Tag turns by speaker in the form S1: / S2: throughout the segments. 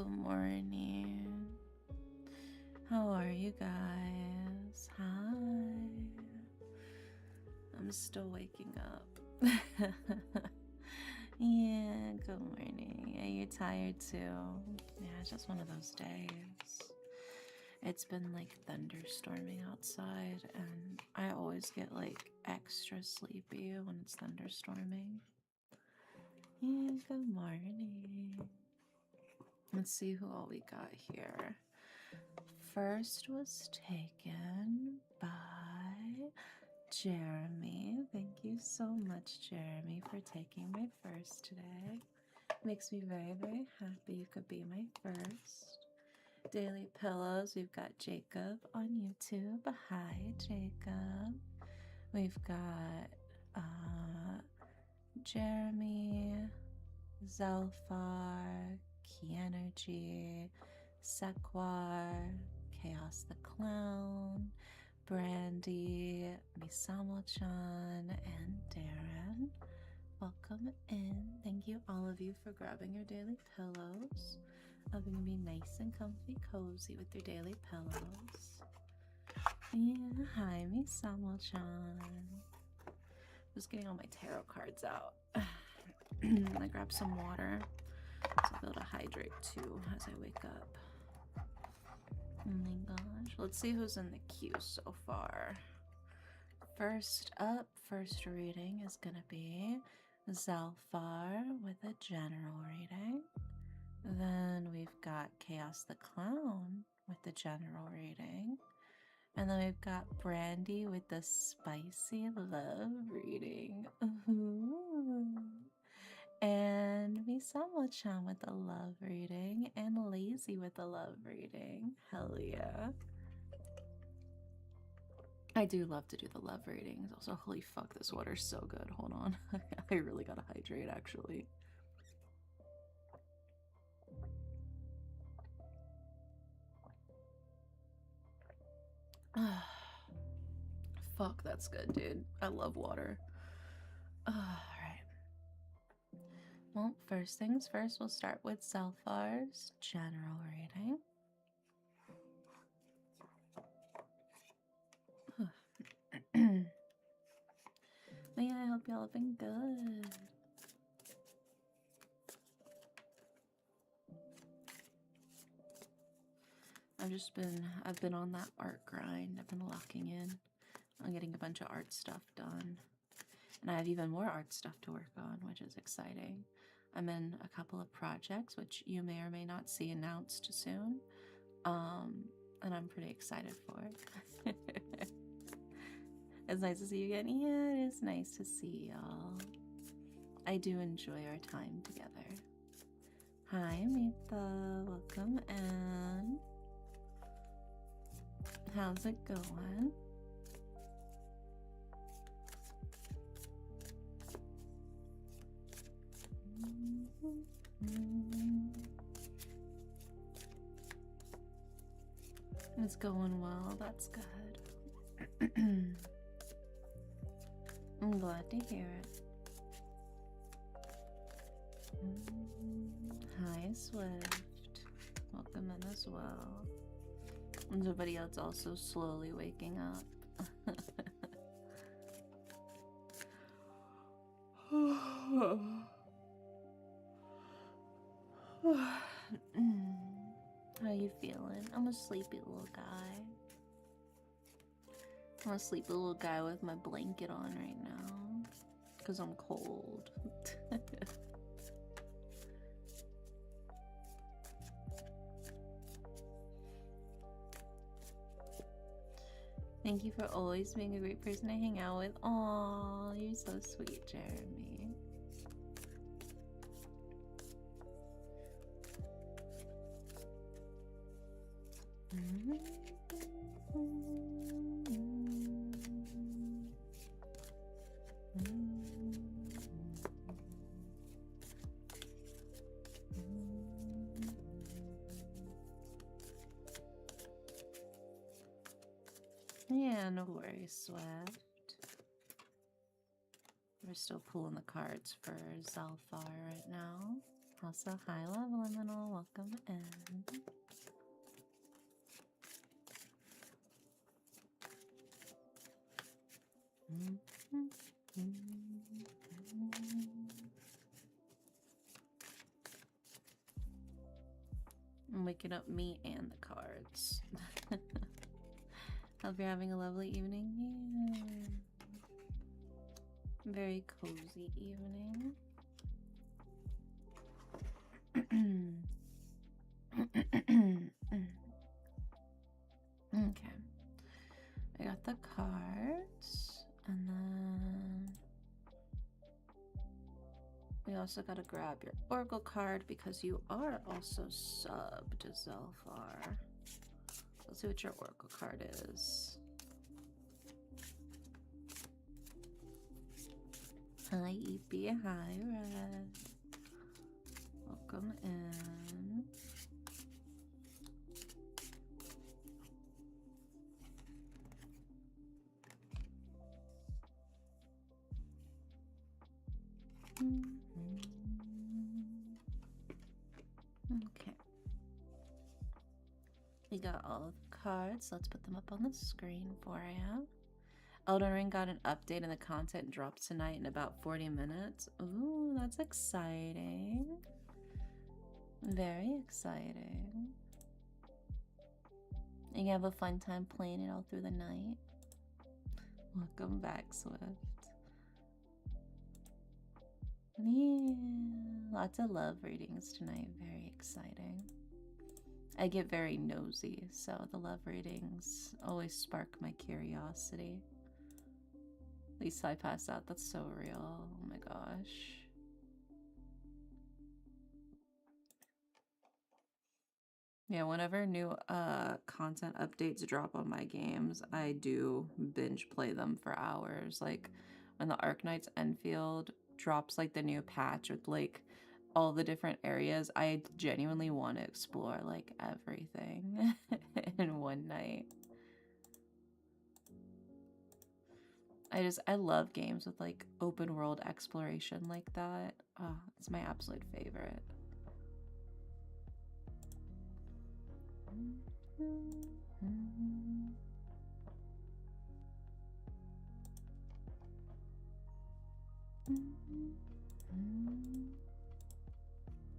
S1: Good morning. How are you guys? Hi. I'm still waking up. Yeah, good morning. Are you tired too? Yeah, it's just one of those days. It's been like thunderstorming outside, and I always get like extra sleepy when it's thunderstorming. Yeah, good morning. Let's see who all we got here. First was taken by Jeremy. Thank you so much, Jeremy, for taking my first today. Makes me very, very happy you could be my first. Daily Pillows, we've got Jacob on YouTube. Hi, Jacob. We've got Jeremy, Zelfar, Key Sequar, Chaos the Clown, Brandy, Misamo-chan, and Darren. Welcome in. Thank you, all of you, for grabbing your daily pillows. Hoping to be nice and comfy, cozy with your daily pillows. Yeah, hi, Misamo-chan. Just getting all my tarot cards out. I grabbed some water so I'll be able to hydrate too as I wake up. Oh my gosh. Let's see who's in the queue so far. First up, first reading is going to be Zalfar with a general reading. Then we've got Chaos the Clown with the general reading. And then we've got Brandy with the spicy love reading. Ooh. And Misamo-chan with the love reading. And Lazy with the love reading. Hell yeah. I do love to do the love readings. Also, holy fuck, this water's so good. Hold on. I really gotta hydrate, actually. Fuck, that's good, dude. I love water. Alright. Well, first things first, we'll start with Zelfar's general reading. But yeah, I hope y'all have been good. I've been on that art grind. I've been locking in on getting a bunch of art stuff done. And I have even more art stuff to work on, which is exciting. I'm in a couple of projects, which you may or may not see announced soon. And I'm pretty excited for it. It's nice to see you again. Yeah, it is nice to see y'all. I do enjoy our time together. Hi, Mita. Welcome in. How's it going? It's going well. That's good. I'm glad to hear it. Hi, Swift. Welcome in as well. And everybody else also slowly waking up. How you feeling? I'm a sleepy little guy. I'm a sleepy little guy with my blanket on right now. Because I'm cold. Thank you for always being a great person to hang out with. Aw, you're so sweet, Jeremy. Yeah, no worries, Swift. We're still pulling the cards for Zalfar right now. Also, hi, Love Liminal. Welcome in. I'm waking up me and the cards. Hope you're having a lovely evening. Yeah. Very cozy evening. Okay. I got the cards, and then we also got to grab your Oracle card because you are also subbed to Zelfar. Let's see what your Oracle card is. Hi, EP. Hi, Red. Welcome in. Okay. We got all of the cards. Let's put them up on the screen for you. Elden Ring got an update and the content drops tonight in about 40 minutes. Ooh, that's exciting. Very exciting. You can have a fun time playing it all through the night. Welcome back, Swift. Yeah, lots of love readings tonight. Very exciting. I get very nosy, so the love readings always spark my curiosity. At least I pass out. That's so real. Oh my gosh. Yeah, whenever new content updates drop on my games, I do binge play them for hours. Like when the Arknight's Enfield drops like the new patch with like all the different areas, I genuinely want to explore like everything in one night. I love games with like open world exploration like that. Oh, it's my absolute favorite.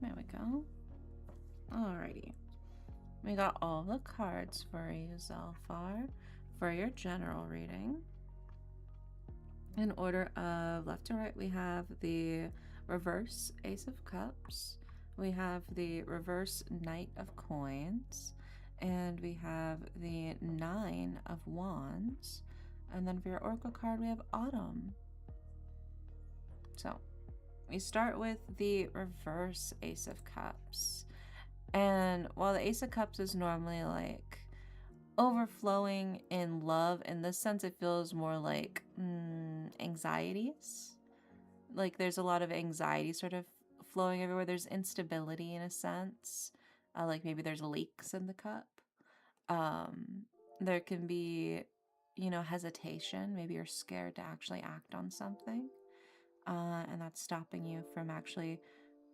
S1: There we go. Alrighty. We got all the cards for you, Zelfar, for your general reading. In order of left to right, we have the reverse Ace of Cups, we have the reverse Knight of Coins, and we have the Nine of Wands. And then for your Oracle card, we have Autumn. So we start with the reverse Ace of Cups. And while the Ace of Cups is normally like overflowing in love, in this sense it feels more like anxieties. Like there's a lot of anxiety sort of flowing everywhere. There's instability in a sense. Like maybe there's leaks in the cup. There can be, you know, hesitation. Maybe you're scared to actually act on something. And that's stopping you from actually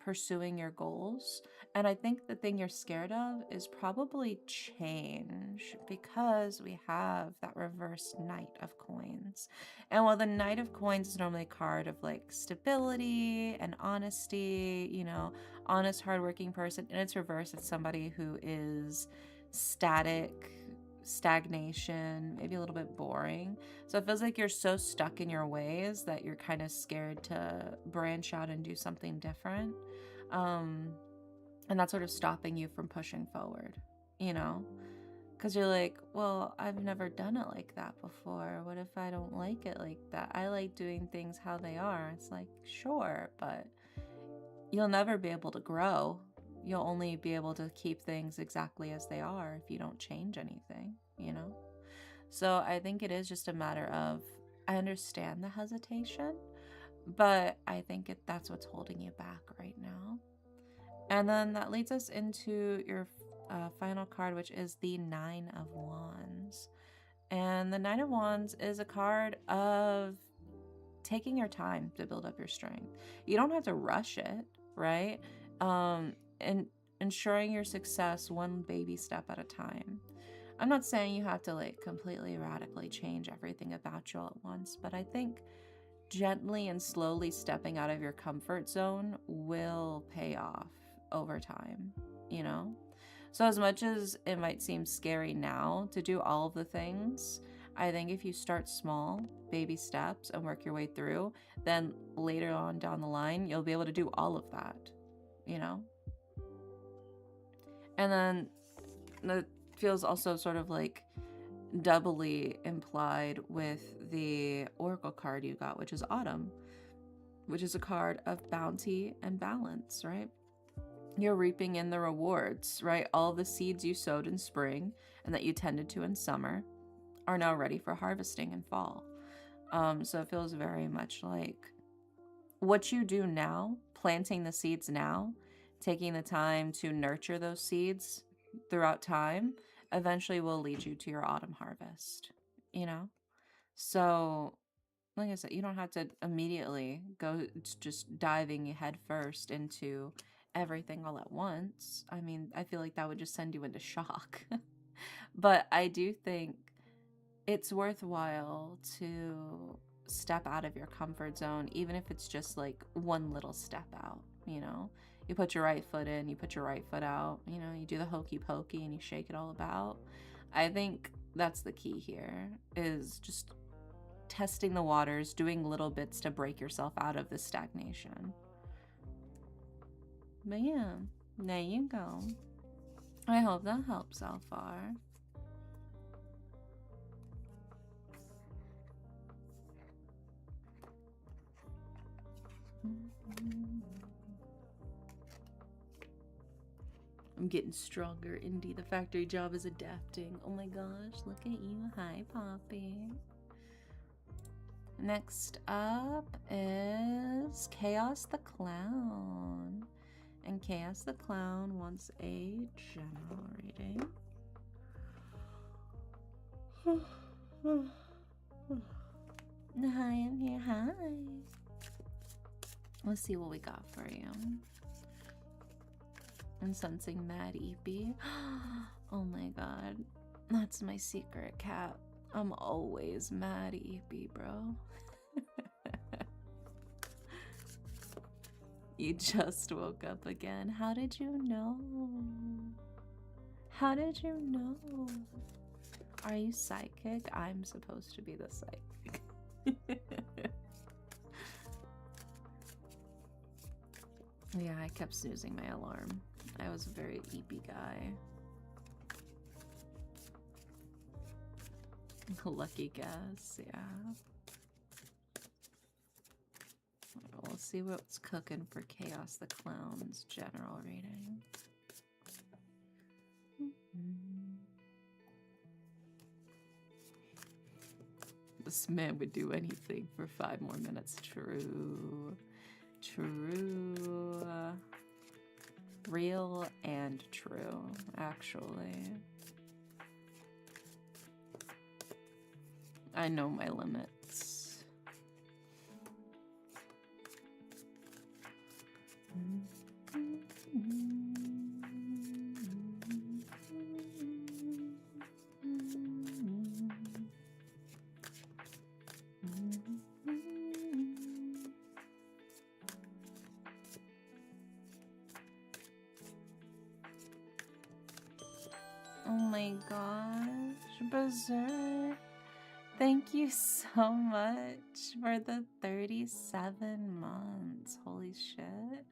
S1: pursuing your goals. And I think the thing you're scared of is probably change, because we have that reverse Knight of Coins. And while the Knight of Coins is normally a card of like stability and honesty, you know, honest, hardworking person, in its reverse, it's somebody who is static, stagnation, maybe a little bit boring. So it feels like you're so stuck in your ways that you're kind of scared to branch out and do something different. And that's sort of stopping you from pushing forward, you know? Because you're like, well, I've never done it like that before. What if I don't like it like that? I like doing things how they are. It's like, sure, but you'll never be able to grow. You'll only be able to keep things exactly as they are if you don't change anything, you know? So I think it is just a matter of, I understand the hesitation, but I think that's what's holding you back right now. And then that leads us into your final card, which is the Nine of Wands. And the Nine of Wands is a card of taking your time to build up your strength. You don't have to rush it, right? And ensuring your success one baby step at a time. I'm not saying you have to like completely radically change everything about you all at once, but I think gently and slowly stepping out of your comfort zone will pay off over time, you know? So as much as it might seem scary now to do all of the things, I think if you start small, baby steps, and work your way through, then later on down the line, you'll be able to do all of that, you know? And then that feels also sort of like doubly implied with the oracle card you got, which is Autumn, which is a card of bounty and balance, right? You're reaping in the rewards, right? All the seeds you sowed in spring and that you tended to in summer are now ready for harvesting in fall. So it feels very much like what you do now, planting the seeds now, taking the time to nurture those seeds throughout time, eventually will lead you to your autumn harvest, you know? So, like I said, you don't have to immediately go just diving head first into everything all at once. I mean, I feel like that would just send you into shock. But I do think it's worthwhile to step out of your comfort zone, even if it's just like one little step out, you know? You put your right foot in, you put your right foot out, you know, you do the hokey pokey and you shake it all about. I think that's the key here, is just testing the waters, doing little bits to break yourself out of this stagnation. But yeah, there you go. I hope that helps so far. I'm getting stronger, Indy. The factory job is adapting. Oh my gosh, look at you. Hi, Poppy. Next up is Chaos the Clown. And Chaos the Clown wants a general reading. Hi, I'm here. Hi. Let's see what we got for you. I'm sensing Mad Eepy. Oh my god. That's my secret cat. I'm always Mad Eepy, bro. You just woke up again. How did you know? How did you know? Are you psychic? I'm supposed to be the psychic. Yeah, I kept snoozing my alarm. I was a very eepy guy. Lucky guess, yeah. We'll see what's cooking for Chaos the Clown's general reading. This man would do anything for 5 more minutes. True. True. Real and true, actually. I know my limits. Oh my gosh, Berserk. Thank you so much for the 37 months. Holy shit.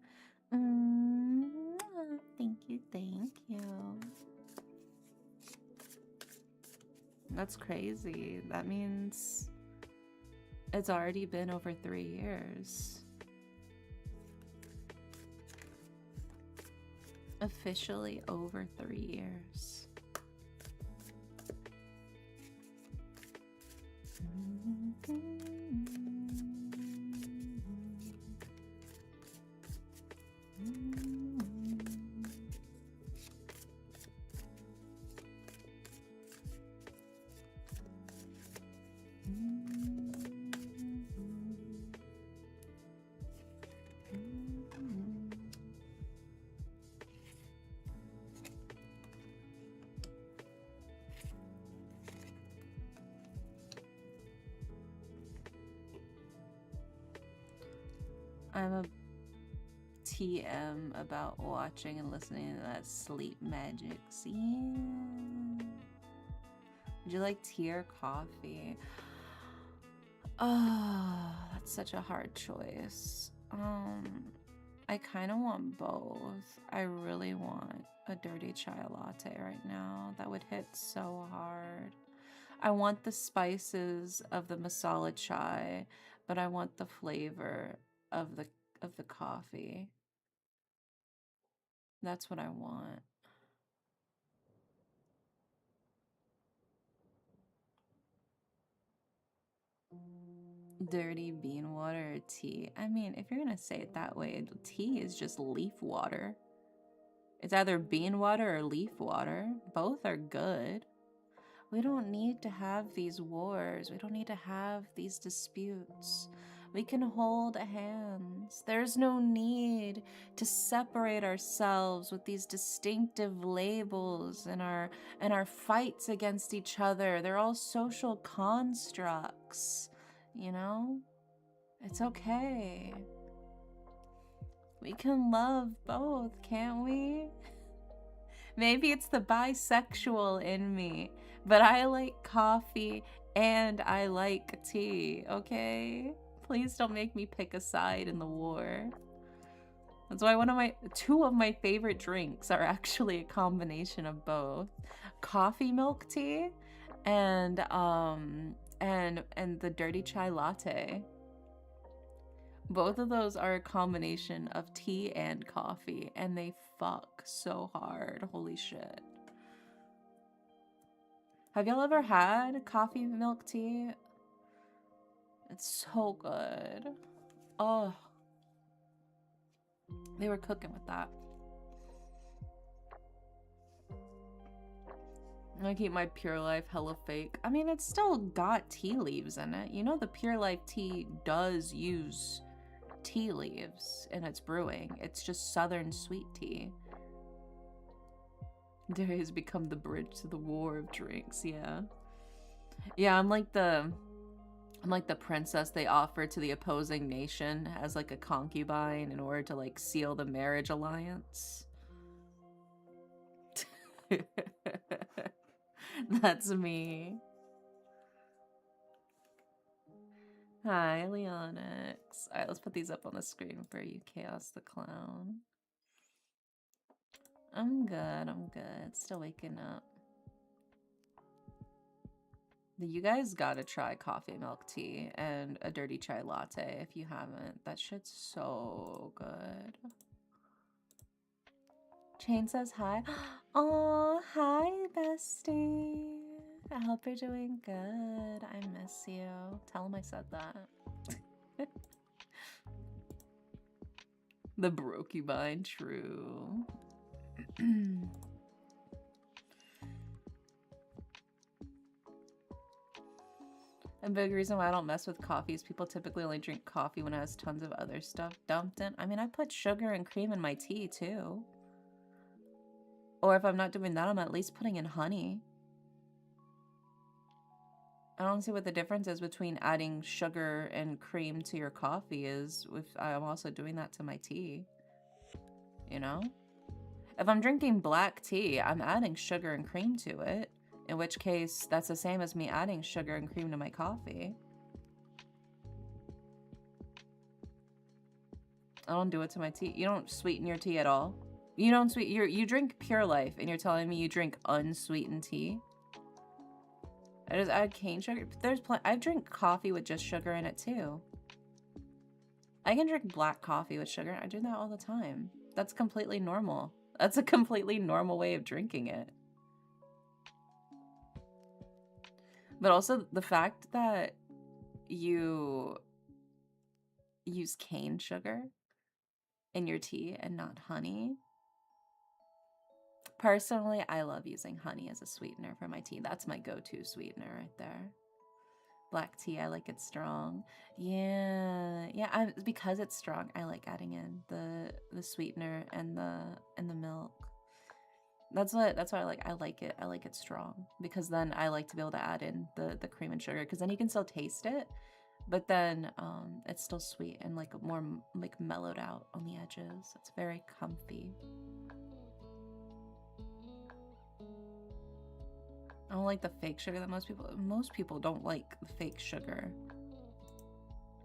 S1: Thank you, thank you. That's crazy. That means it's already been over 3 years. Officially over 3 years. I'm a TM about watching and listening to that sleep magic scene. Would you like tea or coffee? Oh, that's such a hard choice. I kind of want both. I really want a dirty chai latte right now. That would hit so hard. I want the spices of the masala chai, but I want the flavor of the coffee. That's what I want. Dirty bean water or tea? I mean, if you're gonna say it that way, tea is just leaf water. It's either bean water or leaf water. Both are good. We don't need to have these wars. We don't need to have these disputes. We can hold hands. There's no need to separate ourselves with these distinctive labels and our fights against each other. They're all social constructs, you know? It's okay. We can love both, can't we? Maybe it's the bisexual in me, but I like coffee and I like tea, okay? Please don't make me pick a side in the war. That's why two of my favorite drinks are actually a combination of both. Coffee milk tea and the dirty chai latte. Both of those are a combination of tea and coffee, and they fuck so hard. Holy shit. Have y'all ever had coffee milk tea? It's so good. Oh. They were cooking with that. I keep my Pure Life hella fake. I mean, it's still got tea leaves in it. You know the Pure Life tea does use tea leaves in its brewing. It's just southern sweet tea. Dairy has become the bridge to the war of drinks, yeah. Yeah, I'm like the princess they offer to the opposing nation as like a concubine in order to like seal the marriage alliance. That's me. Hi, Leonix. Alright, let's put these up on the screen for you, Chaos the Clown. I'm good. Still waking up. You guys gotta try coffee milk tea and a dirty chai latte if you haven't. That shit's so good. Chain says hi. Oh, hi, bestie. I hope you're doing good. I miss you. Tell him I said that. The Brokubine, true. A big reason why I don't mess with coffee is people typically only drink coffee when it has tons of other stuff dumped in. I mean, I put sugar and cream in my tea too. Or if I'm not doing that, I'm at least putting in honey. I don't see what the difference is between adding sugar and cream to your coffee is if I'm also doing that to my tea. You know? If I'm drinking black tea, I'm adding sugar and cream to it. In which case, that's the same as me adding sugar and cream to my coffee. I don't do it to my tea. You don't sweeten your tea at all. You don't you drink Pure Life and you're telling me you drink unsweetened tea? I just add cane sugar. I drink coffee with just sugar in it too. I can drink black coffee with sugar. I do that all the time. That's completely normal. That's a completely normal way of drinking it. But also the fact that you use cane sugar in your tea and not honey. Personally, I love using honey as a sweetener for my tea. That's my go-to sweetener right there. Black tea, I like it strong. Yeah, because it's strong, I like adding in the sweetener and the milk. That's why I like it. I like it strong because then I like to be able to add in the cream and sugar because then you can still taste it, But then it's still sweet and like more like mellowed out on the edges. It's very comfy. I don't like the fake sugar that most people don't like the fake sugar.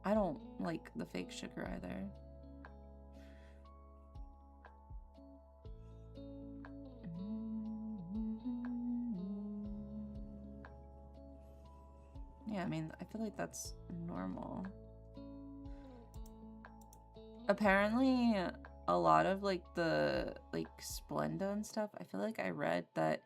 S1: I don't like the fake sugar either. Yeah, I mean, I feel like that's normal. Apparently, a lot of like the Splenda and stuff, I feel like I read that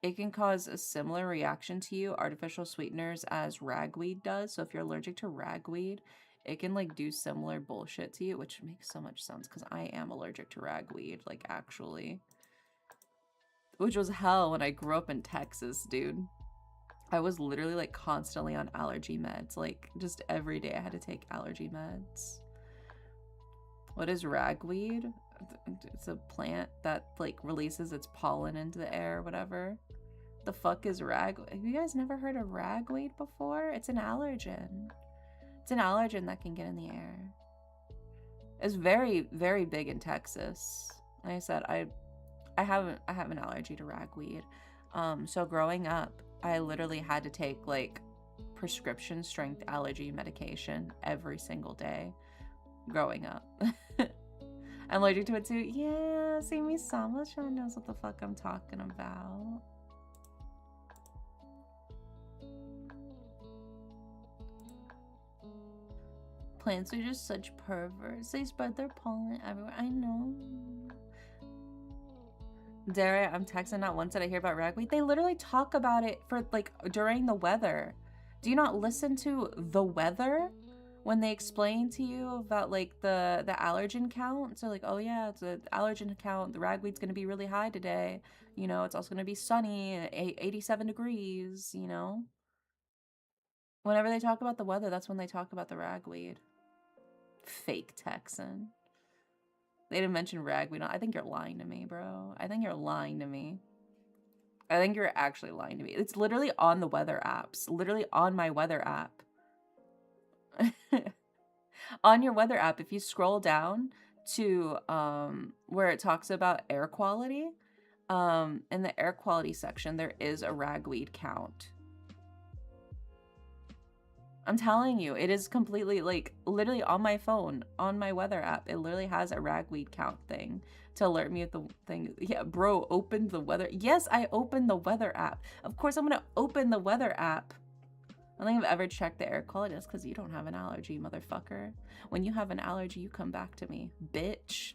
S1: it can cause a similar reaction to you, artificial sweeteners, as ragweed does. So if you're allergic to ragweed, it can like do similar bullshit to you, which makes so much sense because I am allergic to ragweed, like actually. Which was hell when I grew up in Texas, dude. I was literally like constantly on allergy meds. Like just every day I had to take allergy meds. What is ragweed? It's a plant that like releases its pollen into the air or whatever. The fuck is ragweed? Have you guys never heard of ragweed before? It's an allergen. It's an allergen that can get in the air. It's very, very big in Texas. Like I said, I have an allergy to ragweed. So growing up, I literally had to take like prescription strength allergy medication every single day growing up. I'm allergic to it too. Yeah, see, Misama-chan knows what the fuck I'm talking about. Plants are just such perverts. They spread their pollen everywhere. I know. Dare I'm texting not once did I hear about ragweed. They literally talk about it for like during the weather. Do you not listen to the weather when they explain to you about like the allergen count? So like, oh yeah, it's an allergen count. The ragweed's gonna be really high today. You know, it's also gonna be sunny, 87 degrees. You know, whenever they talk about the weather, that's when they talk about the ragweed. Fake Texan. They didn't mention ragweed. I think you're lying to me, bro. I think you're lying to me. I think you're actually lying to me. It's literally on the weather apps. Literally on my weather app. On your weather app, if you scroll down to where it talks about air quality, in the air quality section, there is a ragweed count. I'm telling you, it is completely like literally on my phone, on my weather app. It literally has a ragweed count thing to alert me of the thing. Yeah, bro, open the weather. Yes, I opened the weather app. Of course, I'm gonna open the weather app. I don't think I've ever checked the air quality. That's because you don't have an allergy, motherfucker. When you have an allergy, you come back to me, bitch.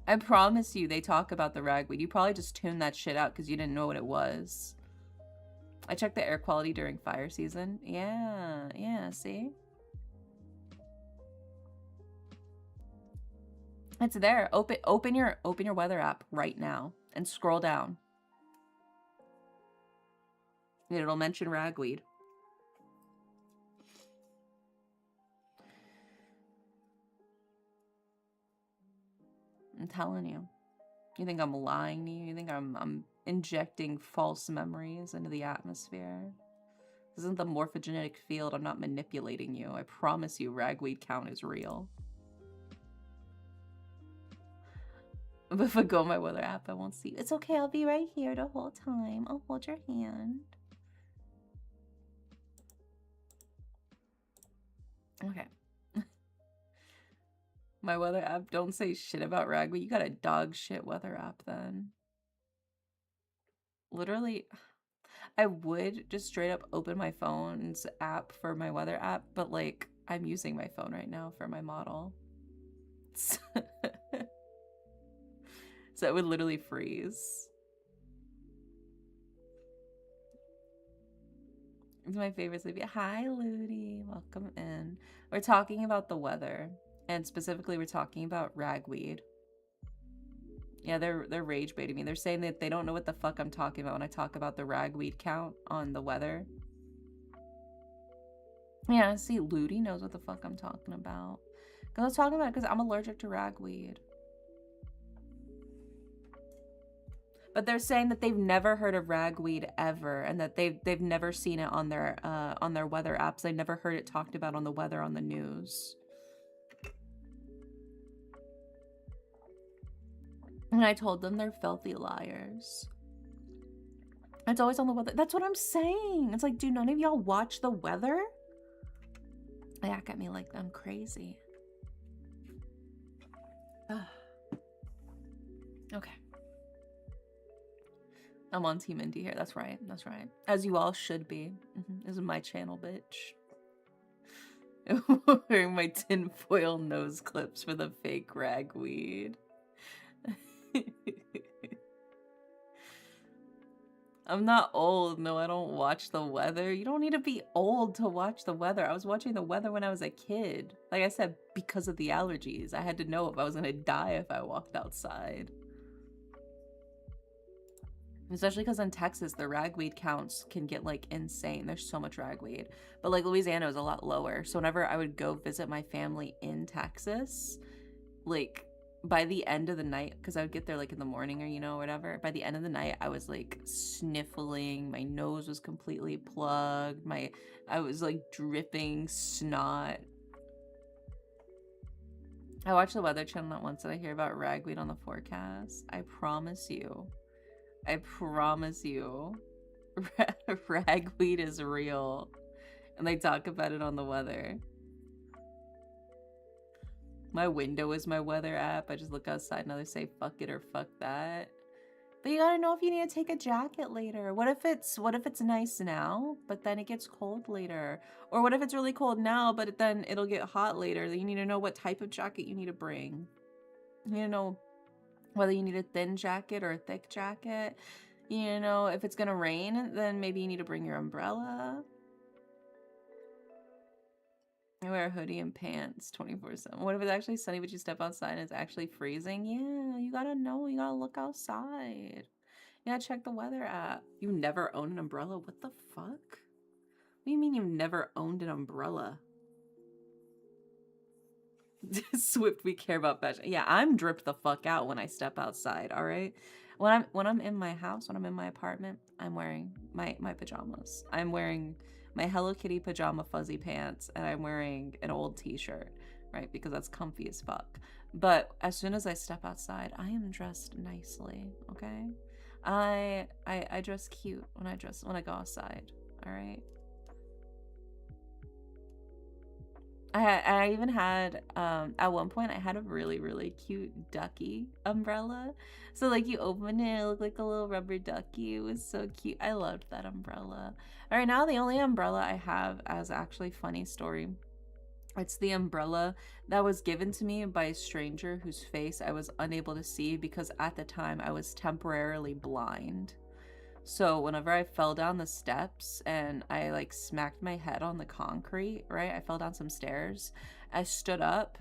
S1: I promise you, they talk about the ragweed. You probably just tuned that shit out because you didn't know what it was. I checked the air quality during fire season. Yeah, see? It's there. Open your weather app right now and scroll down. It'll mention ragweed. I'm telling you. You think I'm lying to you? You think I'm injecting false memories into the atmosphere? This isn't the morphogenetic field. I'm not manipulating you. I promise you ragweed count is real. But if I go on my weather app, I won't see you. It's okay. I'll be right here the whole time. I'll hold your hand. Okay. My weather app don't say shit about ragweed. You got a dog shit weather app then. Literally, I would just straight up open my phone's app for my weather app, but like I'm using my phone right now for my model. So it would literally freeze. It's my favorite sleepy. Hi, Ludi. Welcome in. We're talking about the weather. And specifically, we're talking about ragweed. Yeah, they're rage baiting me. They're saying that they don't know what the fuck I'm talking about when I talk about the ragweed count on the weather. Yeah, see, Ludi knows what the fuck I'm talking about. Because I was talking about it because I'm allergic to ragweed. But they're saying that they've never heard of ragweed ever, and that they've never seen it on their weather apps. They've never heard it talked about on the weather on the news. And I told them they're filthy liars. It's always on the weather. That's what I'm saying. It's like, do none of y'all watch the weather? They act at me like I'm crazy. Okay. I'm on Team Indie here. That's right. That's right. As you all should be. This is my channel, bitch. Wearing my tinfoil nose clips for the fake ragweed. I'm not old. No, I don't watch the weather. You don't need to be old to watch the weather. I was watching the weather when I was a kid. Like I said, because of the allergies. I had to know if I was going to die if I walked outside. Especially because in Texas, the ragweed counts can get like insane. There's so much ragweed. But like Louisiana is a lot lower. So whenever I would go visit my family in Texas, like by the end of the night, because I would get there like in the morning or, you know, whatever. By the end of the night, I was like sniffling. My nose was completely plugged. I was like dripping snot. I watched the Weather Channel not once and I hear about ragweed on the forecast. I promise you, ragweed is real. And they talk about it on the weather. My window is my weather app. I just look outside and either say fuck it or fuck that. But you gotta know if you need to take a jacket later. What if it's nice now, but then it gets cold later? Or what if it's really cold now, but then it'll get hot later? You need to know what type of jacket you need to bring. You need to know whether you need a thin jacket or a thick jacket. You know, if it's gonna rain, then maybe you need to bring your umbrella. I wear a hoodie and pants 24/7. What if it's actually sunny but you step outside and it's actually freezing? Yeah, you gotta know. You gotta look outside. You gotta check the weather app. You never owned an umbrella? What the fuck? What do you mean you've never owned an umbrella? Swift, we care about fashion. Yeah, I'm dripped the fuck out when I step outside, all right? When I'm in my house, when I'm in my apartment, I'm wearing my pajamas. I'm wearing my Hello Kitty pajama fuzzy pants, and I'm wearing an old t-shirt, right? Because that's comfy as fuck. But as soon as I step outside, I am dressed nicely, okay? I dress cute when I go outside, all right? I even had at one point I had a really cute ducky umbrella. So like you open it, it looked like a little rubber ducky. It was so cute. I loved that umbrella. All right, now the only umbrella I have as actually funny story. It's the umbrella that was given to me by a stranger whose face I was unable to see because at the time I was temporarily blind. So whenever I fell down the steps and I like smacked my head on the concrete, right? I fell down some stairs. I stood up,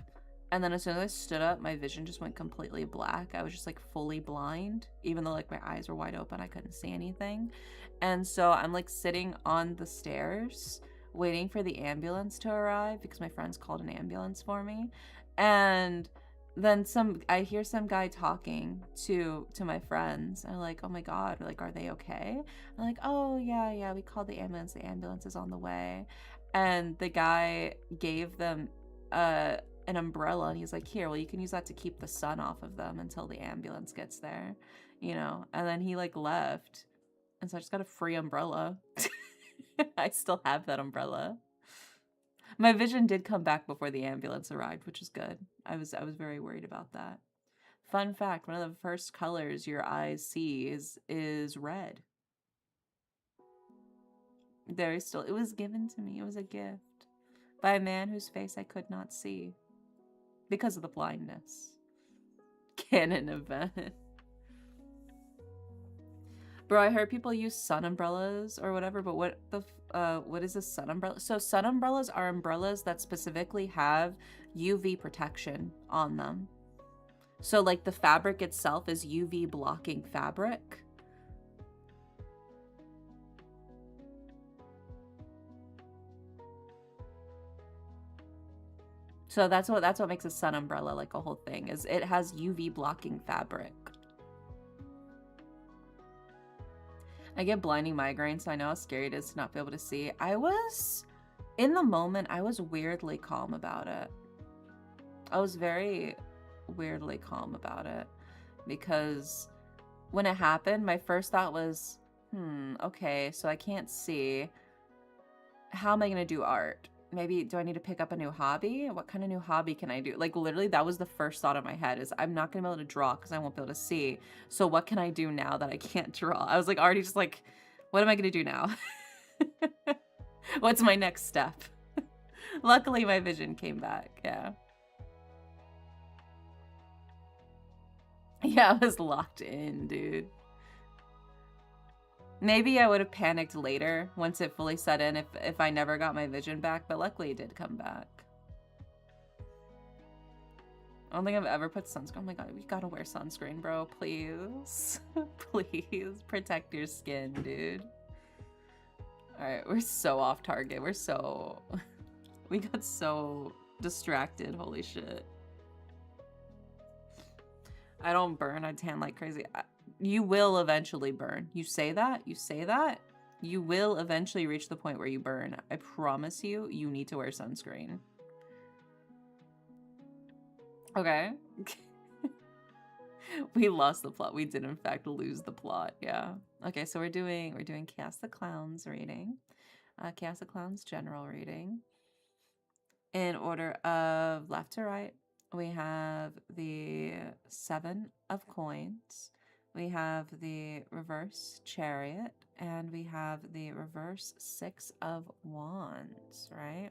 S1: and then as soon as I stood up, my vision just went completely black. I was just like fully blind, even though like my eyes were wide open, I couldn't see anything. And so I'm like sitting on the stairs waiting for the ambulance to arrive because my friends called an ambulance for me. And then I hear some guy talking to my friends. I'm like, oh my god, like, are they okay? I'm like, oh yeah, we called the ambulance is on the way. And the guy gave them an umbrella, and he's like, here, well, you can use that to keep the sun off of them until the ambulance gets there, you know. And then he like left, and so I just got a free umbrella. I still have that umbrella. My vision did come back before the ambulance arrived, which is good. I was very worried about that. Fun fact, one of the first colors your eyes see is red. It was given to me. It was a gift by a man whose face I could not see because of the blindness. Canon event. Bro, I heard people use sun umbrellas or whatever, but what is a sun umbrella? So sun umbrellas are umbrellas that specifically have UV protection on them. So like the fabric itself is UV blocking fabric. So that's what makes a sun umbrella like a whole thing, is it has UV blocking fabric. I get blinding migraines, so I know how scary it is to not be able to see. In the moment, I was weirdly calm about it. I was very weirdly calm about it because when it happened, my first thought was, okay, so I can't see. How am I going to do art? Maybe, do I need to pick up a new hobby? What kind of new hobby can I do? Like, literally, that was the first thought in my head is I'm not going to be able to draw because I won't be able to see. So what can I do now that I can't draw? I was like already just like, what am I going to do now? What's my next step? Luckily, my vision came back. Yeah. Yeah, I was locked in, dude. Maybe I would have panicked later once it fully set in if I never got my vision back, but luckily it did come back. I don't think I've ever put sunscreen. Oh my god, we gotta wear sunscreen, bro. Please. Please protect your skin, dude. Alright, we're so off target. We got so distracted. Holy shit. I don't burn. I tan like crazy. You will eventually burn. You say that? You say that? You will eventually reach the point where you burn. I promise you, you need to wear sunscreen. Okay. We lost the plot. We did in fact lose the plot. Yeah. Okay, so we're doing Chaos the Clown's reading. Chaos the Clown's general reading. In order of left to right, we have the 7 of coins. We have the reverse chariot, and we have the reverse 6 of wands, right?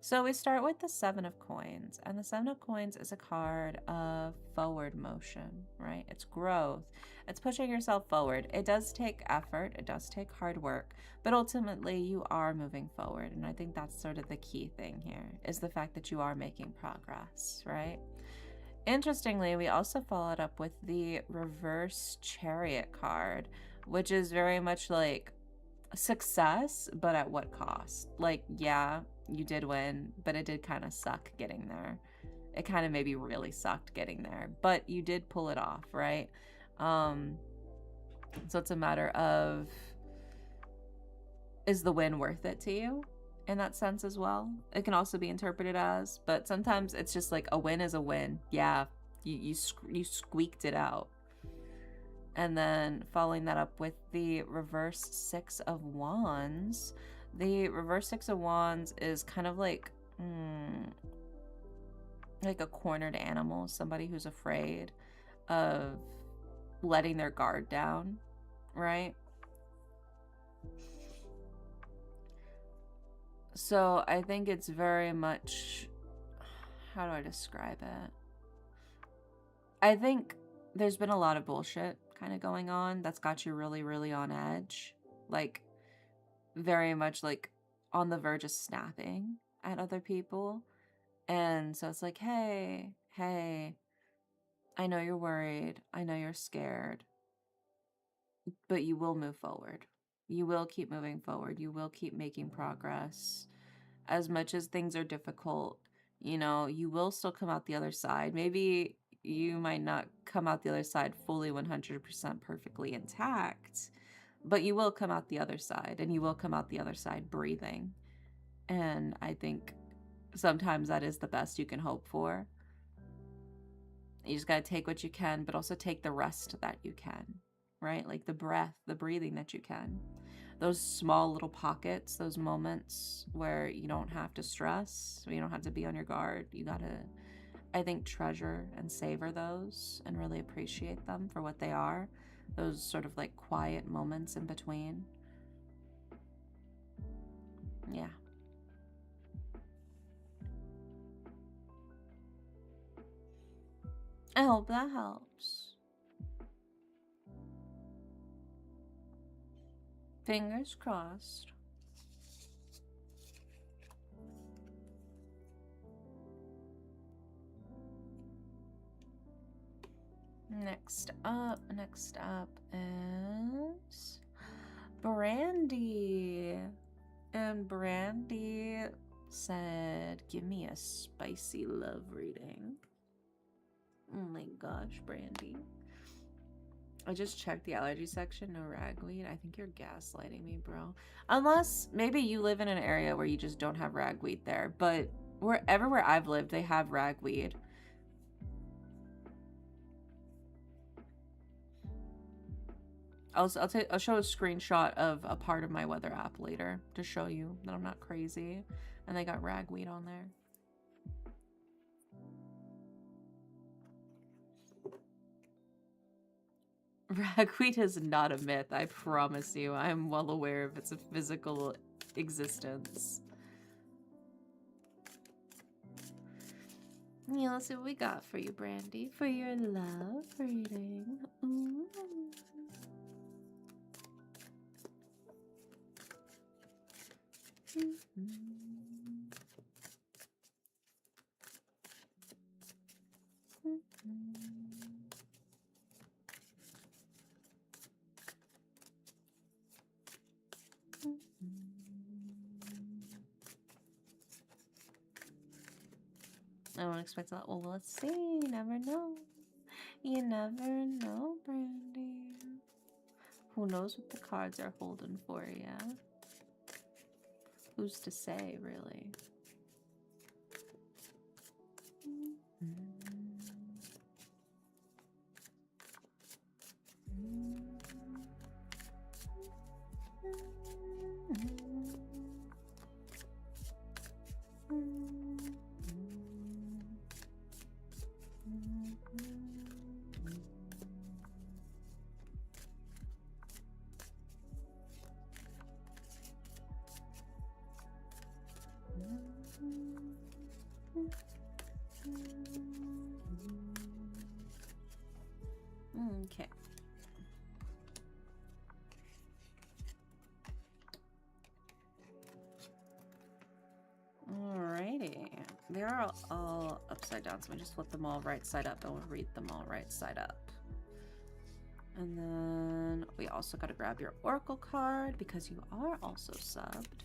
S1: So we start with the 7 of coins, and the 7 of coins is a card of forward motion, right? It's growth. It's pushing yourself forward. It does take effort. It does take hard work, but ultimately you are moving forward. And I think that's sort of the key thing here is the fact that you are making progress, right? Interestingly, we also followed up with the reverse chariot card, which is very much like success, but at what cost? Like, yeah, you did win, but it did kind of suck getting there. It kind of maybe really sucked getting there, but you did pull it off, right? So it's a matter of, is the win worth it to you in that sense as well? It can also be interpreted as, but sometimes it's just like a win is a win. Yeah, you squeaked it out. And then following that up with the reverse 6 of wands. The reverse 6 of wands is kind of like a cornered animal, somebody who's afraid of letting their guard down, right? So I think it's very much, how do I describe it? I think there's been a lot of bullshit kind of going on that's got you really, really on edge. Like, very much like on the verge of snapping at other people. And so it's like, hey, I know you're worried. I know you're scared. But you will move forward. You will keep moving forward. You will keep making progress. As much as things are difficult, you know, you will still come out the other side. Maybe you might not come out the other side fully 100% perfectly intact, but you will come out the other side, and you will come out the other side breathing. And I think sometimes that is the best you can hope for. You just got to take what you can, but also take the rest that you can, right? Like the breath, the breathing that you can. Those small little pockets, those moments where you don't have to stress, where you don't have to be on your guard. You got to, I think, treasure and savor those and really appreciate them for what they are. Those sort of like quiet moments in between. Yeah. I hope that helps. Fingers crossed. Next up is Brandy. And Brandy said, give me a spicy love reading. Oh my gosh, Brandy. I just checked the allergy section. No ragweed. I think you're gaslighting me, bro. Unless maybe you live in an area where you just don't have ragweed there. But everywhere I've lived, they have ragweed. I'll show a screenshot of a part of my weather app later to show you that I'm not crazy. And they got ragweed on there. Ragweed is not a myth, I promise you. I'm well aware of its physical existence. Yeah, let's see what we got for you, Brandy, for your love reading. Ooh. I don't expect a lot. Well, let's see. You never know. You never know, Brandy. Who knows what the cards are holding for you? Who's to say, really? Okay. Alrighty. They're all upside down, so I just flip them all right side up and we'll read them all right side up. And then we also got to grab your Oracle card because you are also subbed.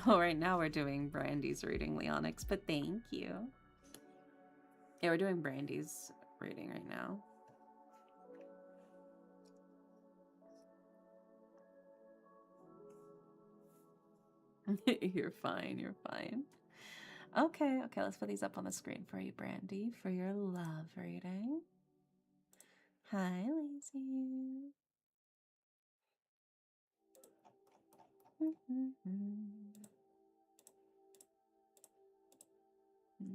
S1: Oh, right now we're doing Brandy's reading, Leonix, but thank you. Yeah, we're doing Brandy's reading right now. You're fine, you're fine. Okay, let's put these up on the screen for you, Brandy, for your love reading. Hi, Lazy.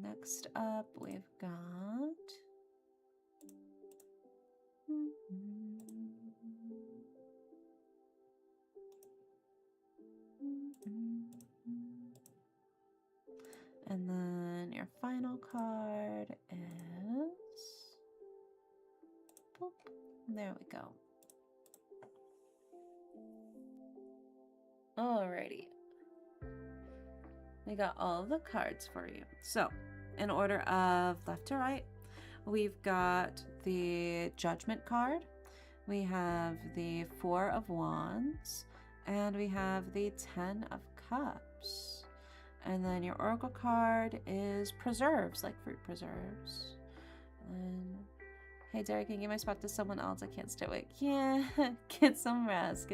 S1: Next up, we've got... And then your final card is... Boop. There we go. Alrighty. We got all the cards for you. So, in order of left to right, we've got the Judgment card, we have the Four of Wands, and we have the Ten of Cups. And then your Oracle card is Preserves, like fruit preserves. And hey, Derek, can you give my spot to someone else? I can't stay awake. Yeah, get some rest,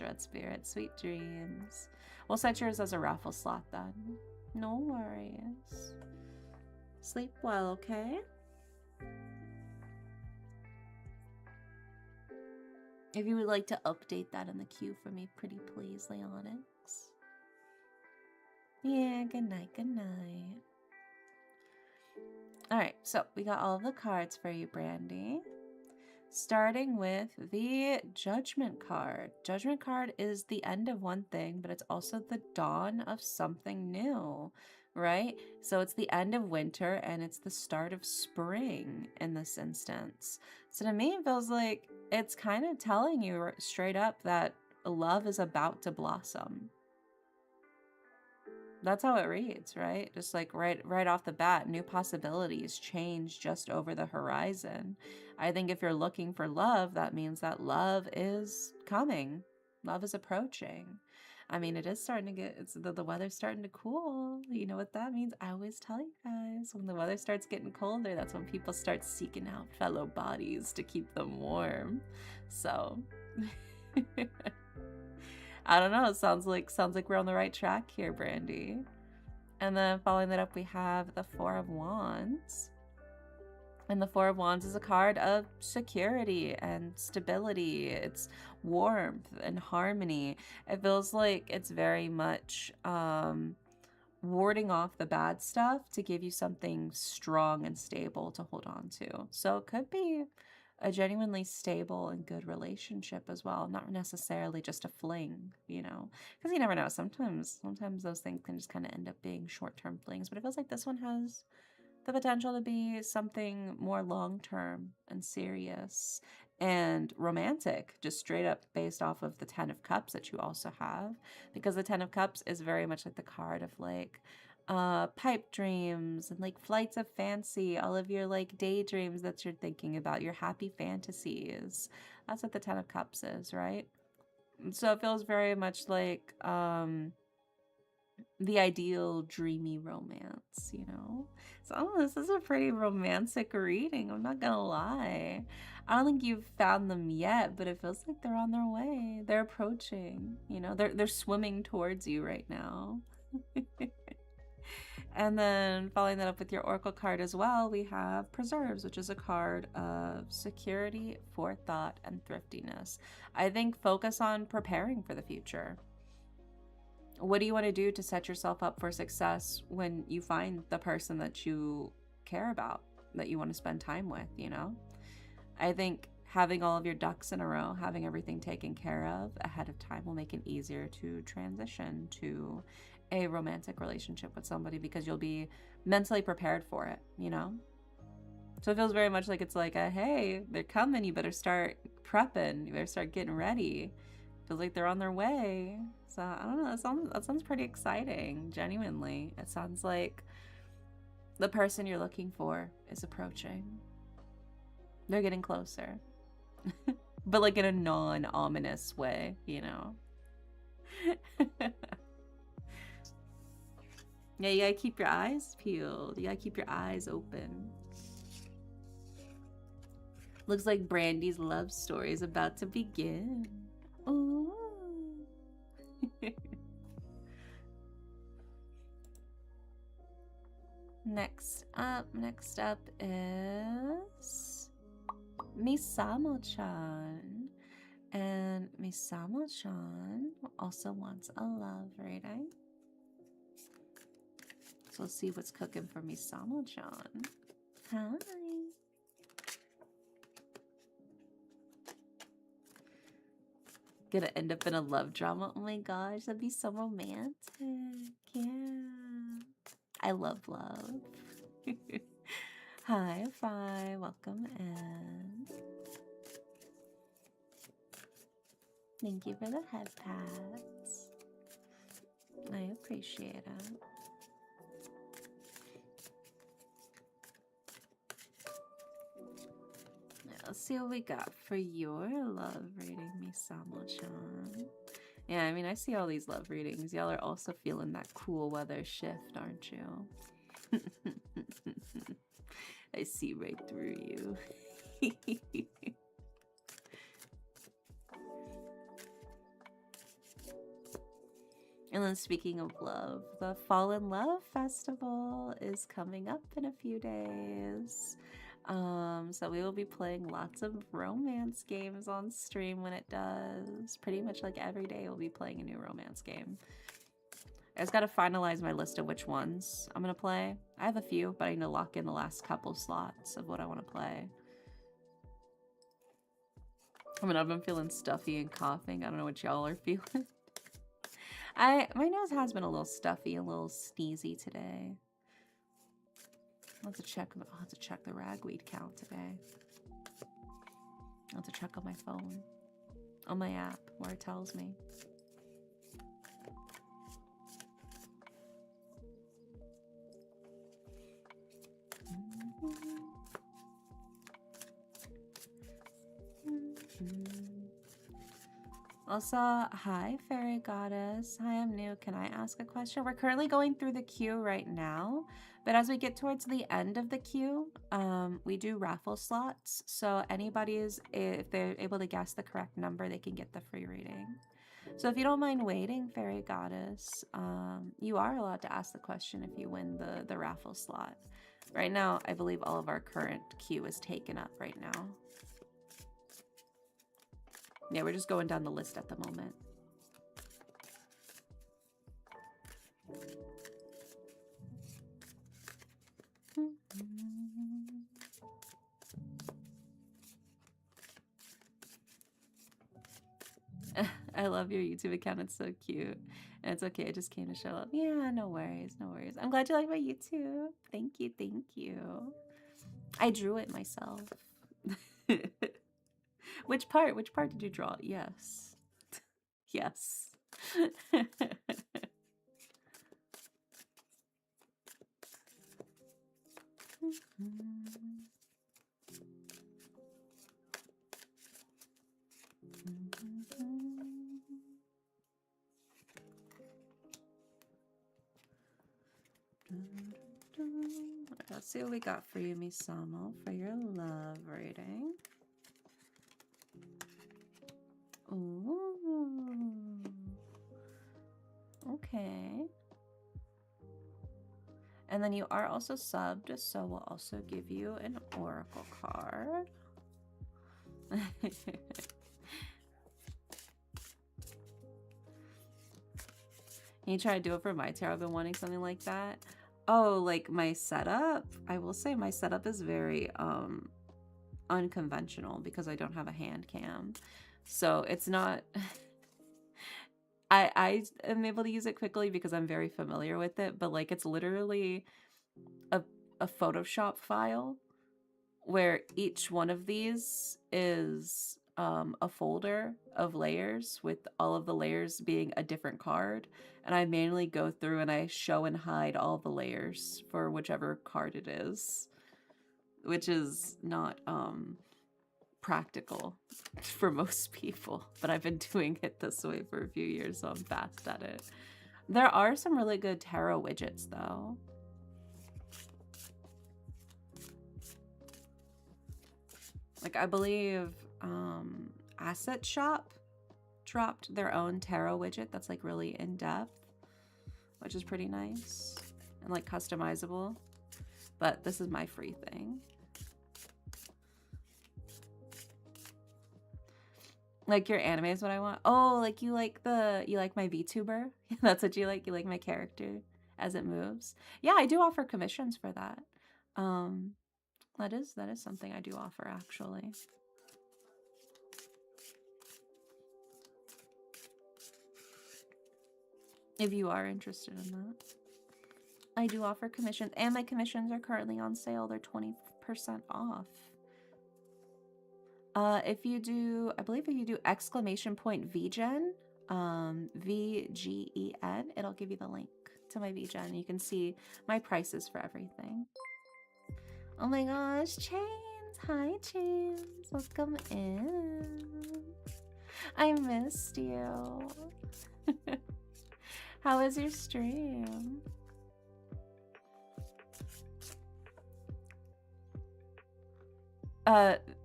S1: Red Spirit. Sweet dreams. We'll set yours as a raffle slot then. No worries. Sleep well, okay? If you would like to update that in the queue for me, pretty please, Leonix. Yeah, good night, good night. Alright, so we got all of the cards for you, Brandy. Starting with the Judgment card. Judgment card is the end of one thing, but it's also the dawn of something new, right? So it's the end of winter and it's the start of spring in this instance. So to me, it feels like it's kind of telling you straight up that love is about to blossom. That's how it reads, right? Just like right off the bat, new possibilities, change just over the horizon. I think if you're looking for love, that means that love is coming. Love is approaching. I mean, it is starting to get, the weather's starting to cool. You know what that means? I always tell you guys, when the weather starts getting colder, that's when people start seeking out fellow bodies to keep them warm. So I don't know. It sounds like we're on the right track here, Brandy. And then following that up, we have the Four of Wands. And the Four of Wands is a card of security and stability. It's warmth and harmony. It feels like it's very much warding off the bad stuff to give you something strong and stable to hold on to. So it could be a genuinely stable and good relationship as well, not necessarily just a fling, you know, because you never know. Sometimes those things can just kind of end up being short-term flings, but it feels like this one has the potential to be something more long-term and serious and romantic, just straight up based off of the Ten of Cups that you also have, because the Ten of Cups is very much like the card of like pipe dreams and like flights of fancy, all of your like daydreams that you're thinking about, your happy fantasies. That's what the Ten of Cups is, right? So it feels very much like the ideal dreamy romance, you know? So this is a pretty romantic reading, I'm not gonna lie. I don't think you've found them yet, but it feels like they're on their way. They're approaching, you know, they're swimming towards you right now. And then following that up with your Oracle card as well, we have Preserves, which is a card of security, forethought, and thriftiness. I think focus on preparing for the future. What do you want to do to set yourself up for success when you find the person that you care about, that you want to spend time with, you know? I think having all of your ducks in a row, having everything taken care of ahead of time will make it easier to transition to a romantic relationship with somebody because you'll be mentally prepared for it, you know? So it feels very much like it's like a, hey, they're coming, you better start prepping, you better start getting ready. Feels like they're on their way. So I don't know, that sounds pretty exciting, genuinely. It sounds like the person you're looking for is approaching. They're getting closer. But like in a non-ominous way, you know? Yeah, you gotta keep your eyes peeled. You gotta keep your eyes open. Looks like Brandy's love story is about to begin. Ooh. Next up is Misamo-chan. And Misamo-chan also wants a love reading. So let's see what's cooking for Misamo-chan. Hi. Gonna end up in a love drama. Oh my gosh, that'd be so romantic. Yeah. I love love. Hi, Fi. Welcome in. Thank you for the head pats. I appreciate it. Let's see what we got for your love reading, Misamo-chan. Yeah, I mean, I see all these love readings. Y'all are also feeling that cool weather shift, aren't you? I see right through you. And then speaking of love, the Fall in Love Festival is coming up in a few days. So we will be playing lots of romance games on stream when it does. Pretty much like every day we'll be playing a new romance game. I just gotta finalize my list of which ones I'm gonna play. I have a few, but I need to lock in the last couple slots of what I want to play. I mean, I've been feeling stuffy and coughing. I don't know what y'all are feeling. My nose has been a little stuffy, a little sneezy today. I'll have to check the ragweed count today. I'll have to check on my phone, on my app, where it tells me. Also, hi, Fairy Goddess. Hi, I'm new. Can I ask a question? We're currently going through the queue right now, but as we get towards the end of the queue, we do raffle slots. So anybody's, if they're able to guess the correct number, they can get the free reading. So if you don't mind waiting, Fairy Goddess, you are allowed to ask the question if you win the raffle slot. Right now, I believe all of our current queue is taken up right now. Yeah, we're just going down the list at the moment. I love your YouTube account. It's so cute. And it's okay. I just came to show up. Yeah, no worries. No worries. I'm glad you like my YouTube. Thank you. Thank you. I drew it myself. Which part? Which part did you draw? Yes. Yes. Let's see what we got for you, Misamo, for your love reading. Ooh. Okay. And then you are also subbed, so we'll also give you an oracle card. Can you try to do it for my tarot? I've been wanting something like that. Oh, like my setup? I will say my setup is very unconventional because I don't have a hand cam. So it's not... I am able to use it quickly because I'm very familiar with it, but like it's literally a Photoshop file where each one of these is a folder of layers with all of the layers being a different card. And I manually go through and I show and hide all the layers for whichever card it is, which is not practical for most people, but I've been doing it this way for a few years, so I'm fast at it. There are some really good tarot widgets though. Like I believe Asset Shop dropped their own tarot widget that's like really in-depth, which is pretty nice and like customizable, but this is my free thing. Like your anime is what I want. Oh, like you like my VTuber? That's what you like? You like my character as it moves? Yeah, I do offer commissions for that. That is something I do offer actually. If you are interested in that. I do offer commissions, and my commissions are currently on sale. They're 20% off. If you do, I believe if you do !VGen, VGEN, it'll give you the link to my VGen. You can see my prices for everything. Oh my gosh, Chains! Hi, Chains! Welcome in. I missed you. How was your stream?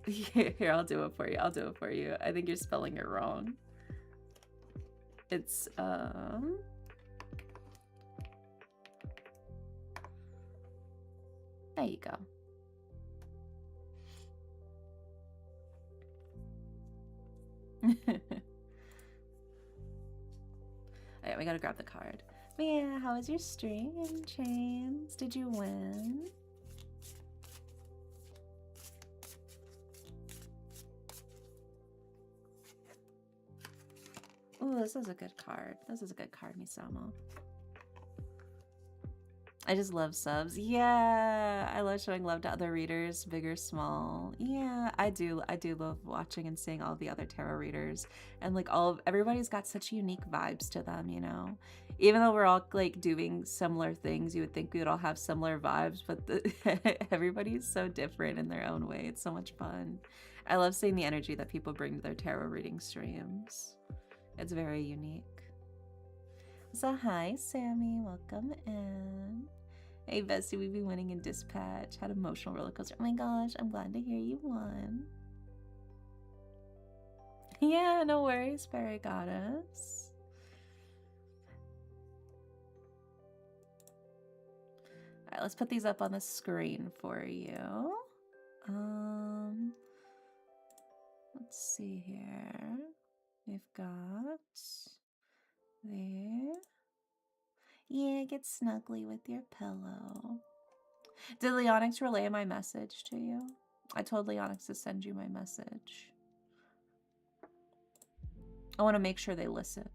S1: Here, I'll do it for you. I'll do it for you. I think you're spelling it wrong. It's, there you go. Alright, we gotta grab the card. But yeah, how was your stream, Chains? Did you win? Oh, this is a good card. This is a good card, Misamo. I just love subs. Yeah, I love showing love to other readers, big or small. Yeah, I do love watching and seeing all the other tarot readers, and like everybody's got such unique vibes to them, you know. Even though we're all like doing similar things, you would think we would all have similar vibes, but everybody's so different in their own way. It's so much fun. I love seeing the energy that people bring to their tarot reading streams. It's very unique. So hi, Sammy. Welcome in. Hey, Bessie, we've been winning in Dispatch. Had emotional roller coaster. Oh my gosh, I'm glad to hear you won. Yeah, no worries, Fairy Goddess. All right, let's put these up on the screen for you. Let's see here. We've got there. Yeah, get snuggly with your pillow. Did Leonix relay my message to you? I told Leonix to send you my message. I want to make sure they listened.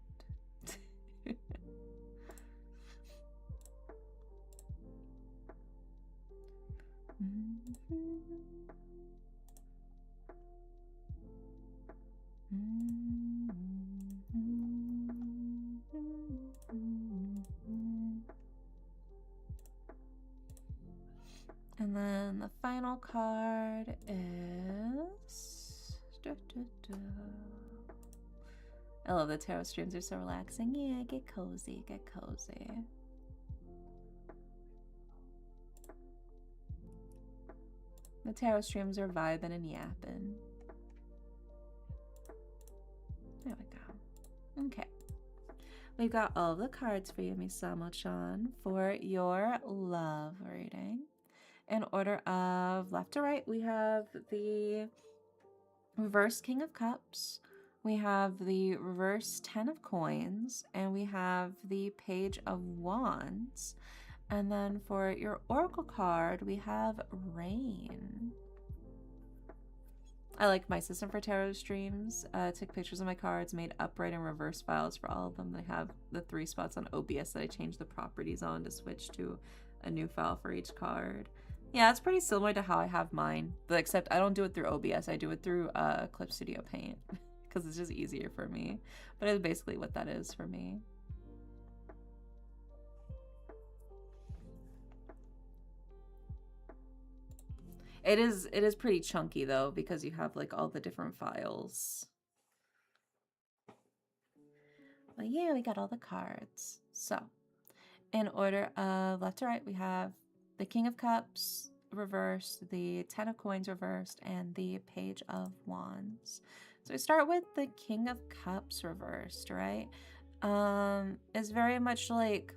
S1: And then the final card is... I love the tarot streams, they're so relaxing. Yeah, get cozy, get cozy. The tarot streams are vibing and yapping. There we go. Okay. We've got all the cards for you, Misamo-chan, for your love reading. In order of left to right, we have the reverse King of Cups, we have the reverse 10 of Coins, and we have the Page of Wands. And then for your Oracle card, we have Rain. I like my system for tarot streams. Took pictures of my cards, made upright and reverse files for all of them. I have the 3 spots on OBS that I changed the properties on to switch to a new file for each card. Yeah, it's pretty similar to how I have mine, but except I don't do it through OBS. I do it through Clip Studio Paint because it's just easier for me. But it's basically what that is for me. It is pretty chunky though, because you have like all the different files. But yeah, we got all the cards. So in order of left to right, we have the King of Cups reversed, the 10 of Coins reversed, and the Page of Wands. So we start with the King of Cups reversed, right? It's very much like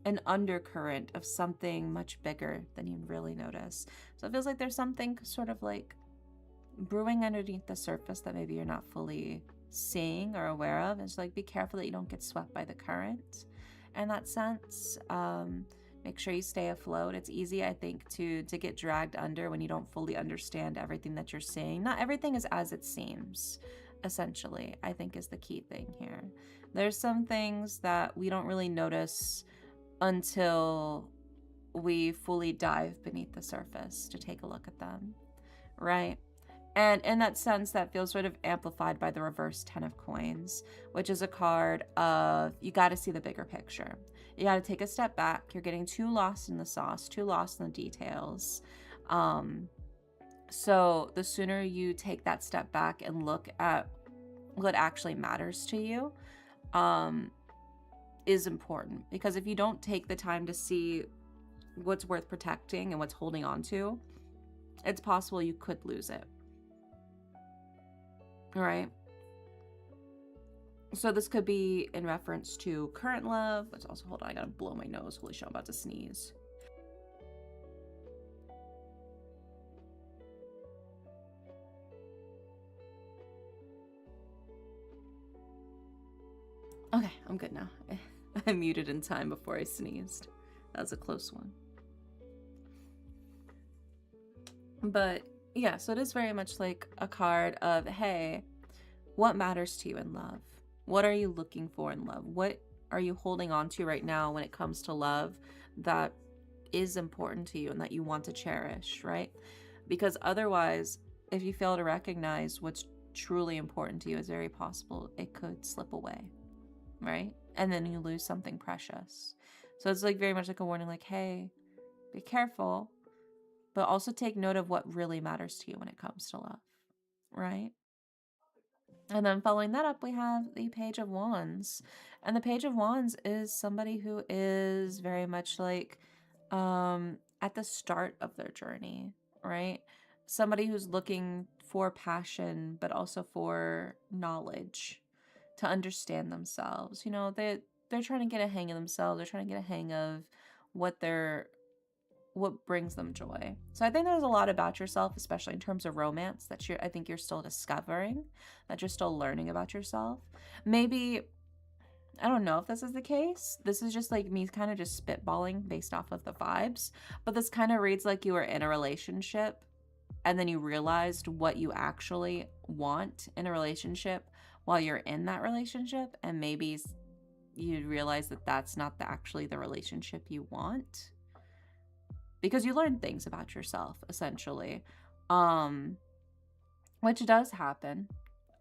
S1: an undercurrent of something much bigger than you really notice. So it feels like there's something sort of like brewing underneath the surface that maybe you're not fully seeing or aware of. And so like be careful that you don't get swept by the current in that sense. Make sure you stay afloat. It's easy, I think, to get dragged under when you don't fully understand everything that you're seeing. Not everything is as it seems, essentially, I think is the key thing here. There's some things that we don't really notice until we fully dive beneath the surface to take a look at them, right? And in that sense, that feels sort of amplified by the reverse 10 of Coins, which is a card of you got to see the bigger picture. You got to take a step back. You're getting too lost in the sauce, too lost in the details. So the sooner you take that step back and look at what actually matters to you, is important. Because if you don't take the time to see what's worth protecting and what's holding on to, it's possible you could lose it. All right. So this could be in reference to current love. Let's also, hold on, I gotta blow my nose. Holy shit, I'm about to sneeze. Okay, I'm good now. I muted in time before I sneezed. That was a close one. But yeah, so it is very much like a card of, hey, what matters to you in love? What are you looking for in love? What are you holding on to right now when it comes to love that is important to you and that you want to cherish, right? Because otherwise, if you fail to recognize what's truly important to you, it's very possible it could slip away, right? And then you lose something precious. So it's like very much like a warning, like, hey, be careful, but also take note of what really matters to you when it comes to love, right? And then following that up, we have the Page of Wands. And the Page of Wands is somebody who is very much like at the start of their journey, right? Somebody who's looking for passion, but also for knowledge to understand themselves. You know, they're trying to get a hang of themselves. They're trying to get a hang of what brings them joy. So I think there's a lot about yourself, especially in terms of romance, that I think you're still discovering, that you're still learning about yourself. Maybe, I don't know if this is the case. This is just like me kind of just spitballing based off of the vibes, but this kind of reads like you were in a relationship and then you realized what you actually want in a relationship while you're in that relationship, and maybe you realize that that's not actually the relationship you want, because you learn things about yourself, essentially, which does happen.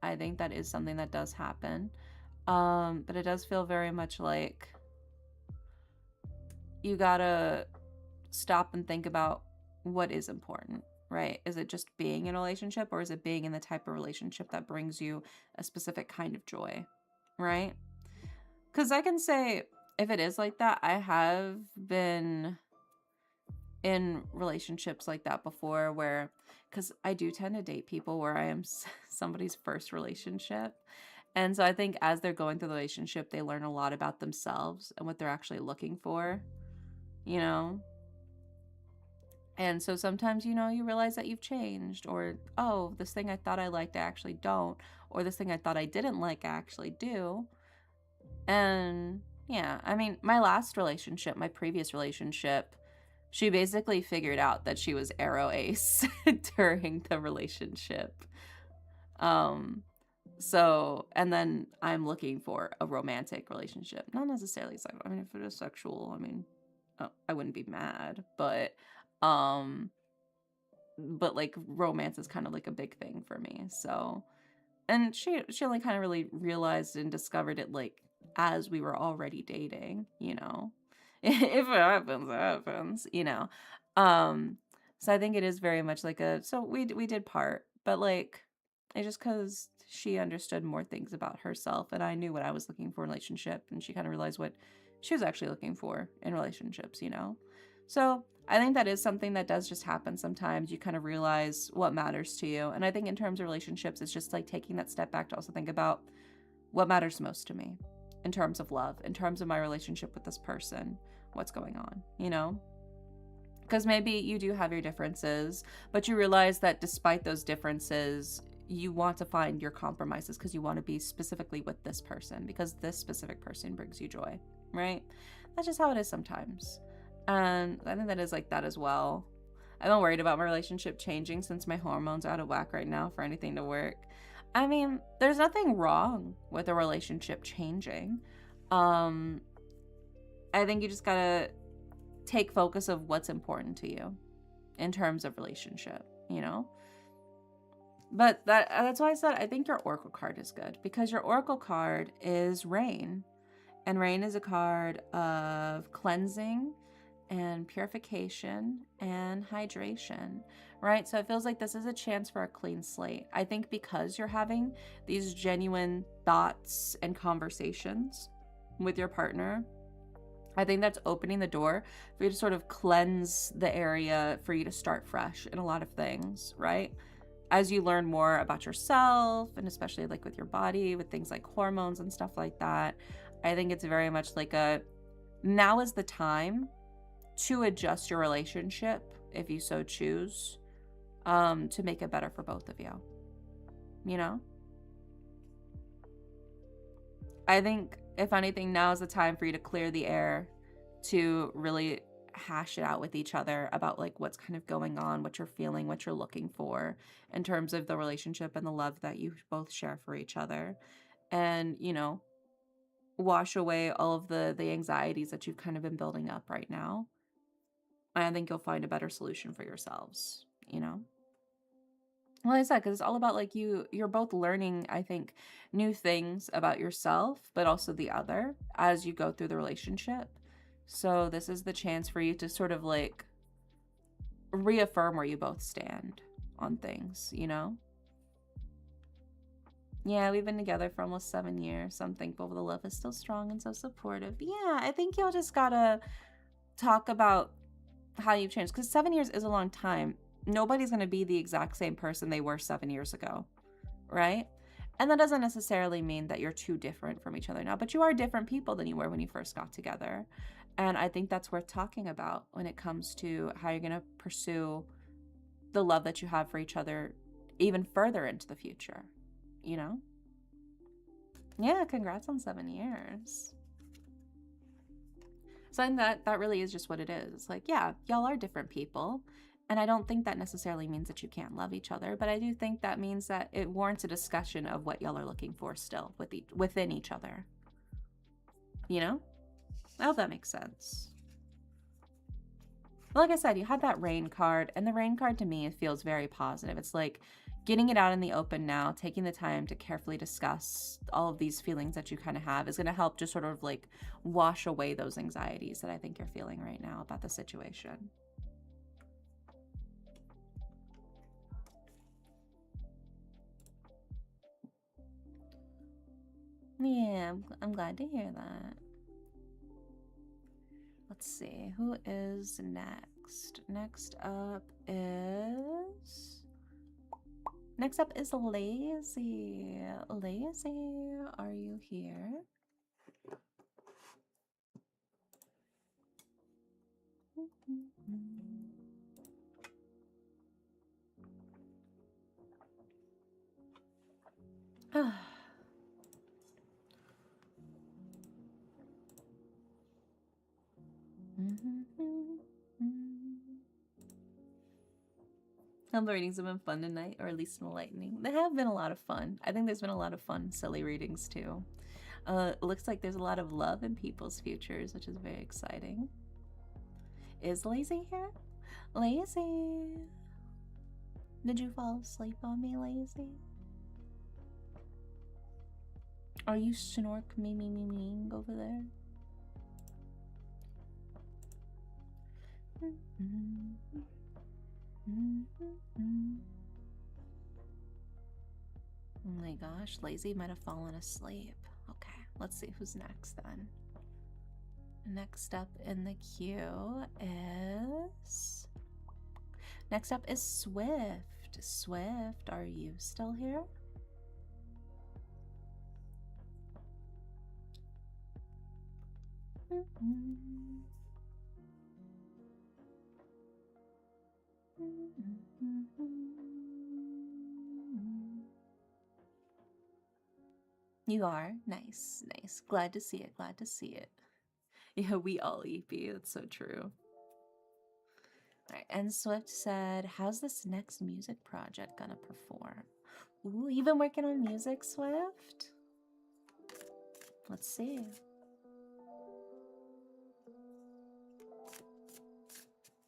S1: I think that is something that does happen, but it does feel very much like you gotta stop and think about what is important, right? Is it just being in a relationship, or is it being in the type of relationship that brings you a specific kind of joy, right? Because I can say, if it is like that, I have been in relationships like that before, where, because I do tend to date people where I am somebody's first relationship. And so I think as they're going through the relationship, they learn a lot about themselves and what they're actually looking for, you know? And so sometimes, you know, you realize that you've changed, or, oh, this thing I thought I liked, I actually don't, or this thing I thought I didn't like, I actually do. And yeah, I mean, my last relationship, my previous relationship, she basically figured out that she was arrow ace during the relationship. So, and then I'm looking for a romantic relationship, not necessarily sexual. I mean, if it is sexual, I mean, I wouldn't be mad, but like romance is kind of like a big thing for me. So, and she only kind of really realized and discovered it like as we were already dating, you know. If it happens, it happens, you know. So I think it is very much like so we did part, but like it's just because she understood more things about herself, and I knew what I was looking for in a relationship, and she kind of realized what she was actually looking for in relationships, you know. So I think that is something that does just happen sometimes. You kind of realize what matters to you. And I think in terms of relationships, it's just like taking that step back to also think about what matters most to me in terms of love, in terms of my relationship with this person, what's going on, you know? Because maybe you do have your differences, but you realize that despite those differences, you want to find your compromises because you want to be specifically with this person because this specific person brings you joy, right? That's just how it is sometimes. And I think that is like that as well. I'm not worried about my relationship changing since my hormones are out of whack right now for anything to work. I mean, there's nothing wrong with a relationship changing. I think you just gotta take focus of what's important to you in terms of relationship, you know? But that's why I said I think your Oracle card is good, because your Oracle card is Rain. And Rain is a card of cleansing and purification and hydration, right? So it feels like this is a chance for a clean slate. I think because you're having these genuine thoughts and conversations with your partner, I think that's opening the door for you to sort of cleanse the area for you to start fresh in a lot of things, right? As you learn more about yourself, and especially like with your body, with things like hormones and stuff like that, I think it's very much like now is the time to adjust your relationship, if you so choose, to make it better for both of you, you know? I think, if anything, now is the time for you to clear the air, to really hash it out with each other about like what's kind of going on, what you're feeling, what you're looking for in terms of the relationship and the love that you both share for each other. And, you know, wash away all of the anxieties that you've kind of been building up right now. And I think you'll find a better solution for yourselves, you know? Well, like I said, because it's all about like you're both learning, I think, new things about yourself, but also the other as you go through the relationship. So this is the chance for you to sort of like reaffirm where you both stand on things, you know? Yeah, we've been together for almost 7 years, so I'm thankful the love is still strong and so supportive. But yeah, I think y'all just gotta talk about how you've changed, because 7 years is a long time. Nobody's gonna be the exact same person they were 7 years ago, right? And that doesn't necessarily mean that you're too different from each other now, but you are different people than you were when you first got together. And I think that's worth talking about when it comes to how you're gonna pursue the love that you have for each other even further into the future, you know? Yeah, congrats on 7 years. So and that really is just what it is. Like, yeah, y'all are different people. And I don't think that necessarily means that you can't love each other, but I do think that means that it warrants a discussion of what y'all are looking for still within each other. You know? I hope that makes sense. Like I said, you had that rain card, and the rain card to me feels very positive. It's like getting it out in the open now, taking the time to carefully discuss all of these feelings that you kind of have is going to help just sort of like wash away those anxieties that I think you're feeling right now about the situation. Yeah, I'm glad to hear that. Let's see, who is next? Next up is Lazy. Lazy, are you here? Hope the readings have been fun tonight, or at least enlightening. They have been a lot of fun. I think there's been a lot of fun, silly readings too. It looks like there's a lot of love in people's futures, which is very exciting. Is Lazy here? Lazy! Did you fall asleep on me, Lazy? Are you snork me over there? Oh my gosh, Lazy might have fallen asleep. Okay, let's see who's next then. Next up in the queue is... Next up is Swift. Swift, are you still here? You are? Nice, nice. Glad to see it, glad to see it. Yeah, we all EP, that's so true. Alright, and Swift said, how's this next music project gonna perform? Ooh, you've been working on music, Swift? Let's see.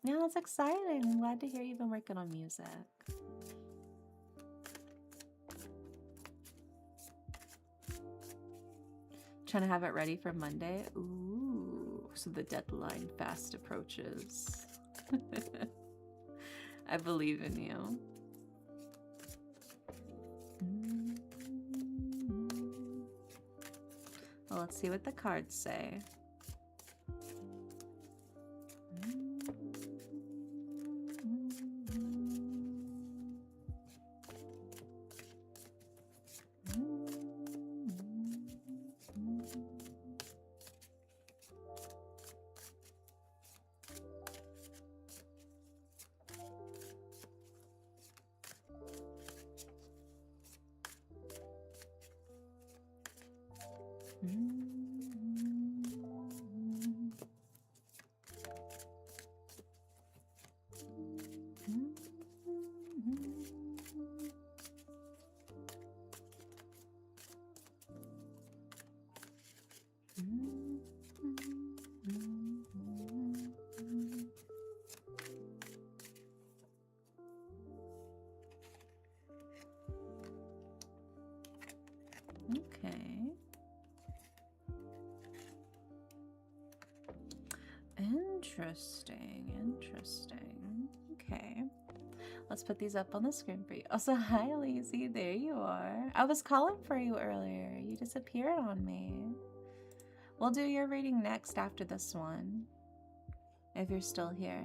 S1: Yeah, that's exciting. I'm glad to hear you've been working on music. Trying to have it ready for Monday. Ooh, so the deadline fast approaches. I believe in you. Well, let's see what the cards say. Okay. Interesting, interesting. Okay. Let's put these up on the screen for you. Also, hi, Lazy. There you are. I was calling for you earlier. You disappeared on me. We'll do your reading next after this one, if you're still here.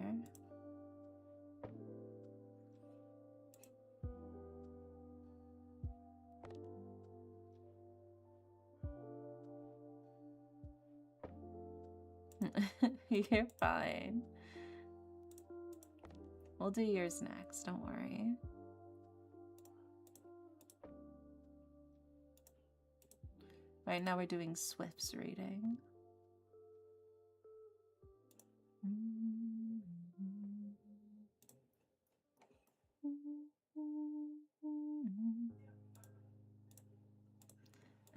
S1: You're fine. We'll do yours next, don't worry. Right now we're doing Swift's reading.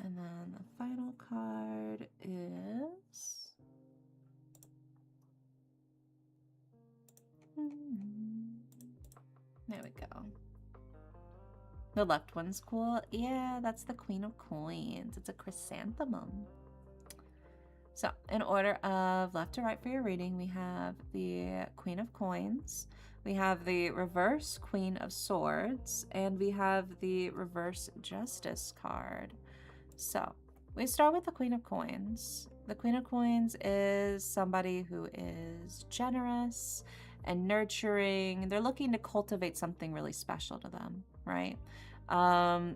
S1: And then the final card is... There we go. The left one's cool. Yeah, that's the Queen of Coins. It's a chrysanthemum. So, in order of left to right for your reading, we have the Queen of Coins, we have the reverse Queen of Swords, and we have the reverse Justice card. So, we start with the Queen of Coins. The Queen of Coins is somebody who is generous and nurturing. They're looking to cultivate something really special to them, right? And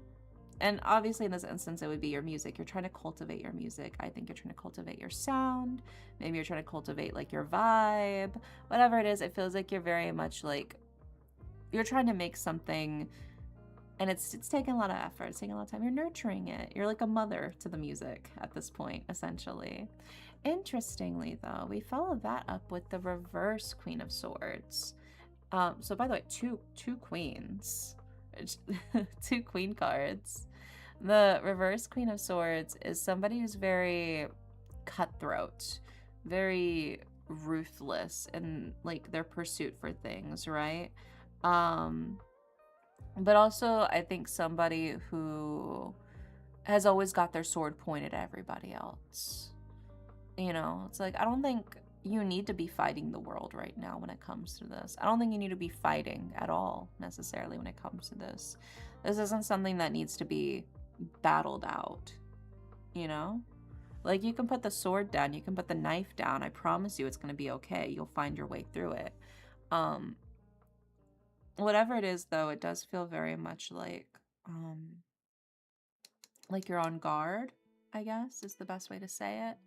S1: obviously in this instance, it would be your music. You're trying to cultivate your music. I think you're trying to cultivate your sound. Maybe you're trying to cultivate like your vibe. Whatever it is, it feels like you're very much like, you're trying to make something, and it's taking a lot of effort. It's taking a lot of time. You're nurturing it. You're like a mother to the music at this point, essentially. Interestingly, though, we follow that up with the reverse Queen of Swords. So by the way, two queens. 2 queen cards. The reverse Queen of Swords is somebody who's very cutthroat, very ruthless in like their pursuit for things, right? But also I think somebody who has always got their sword pointed at everybody else. You know, it's like, I don't think you need to be fighting the world right now when it comes to this. I don't think you need to be fighting at all necessarily when it comes to this. This isn't something that needs to be battled out, you know? Like, you can put the sword down, you can put the knife down. I promise you it's going to be okay. You'll find your way through it. Whatever it is, though, it does feel very much like you're on guard, I guess, is the best way to say it.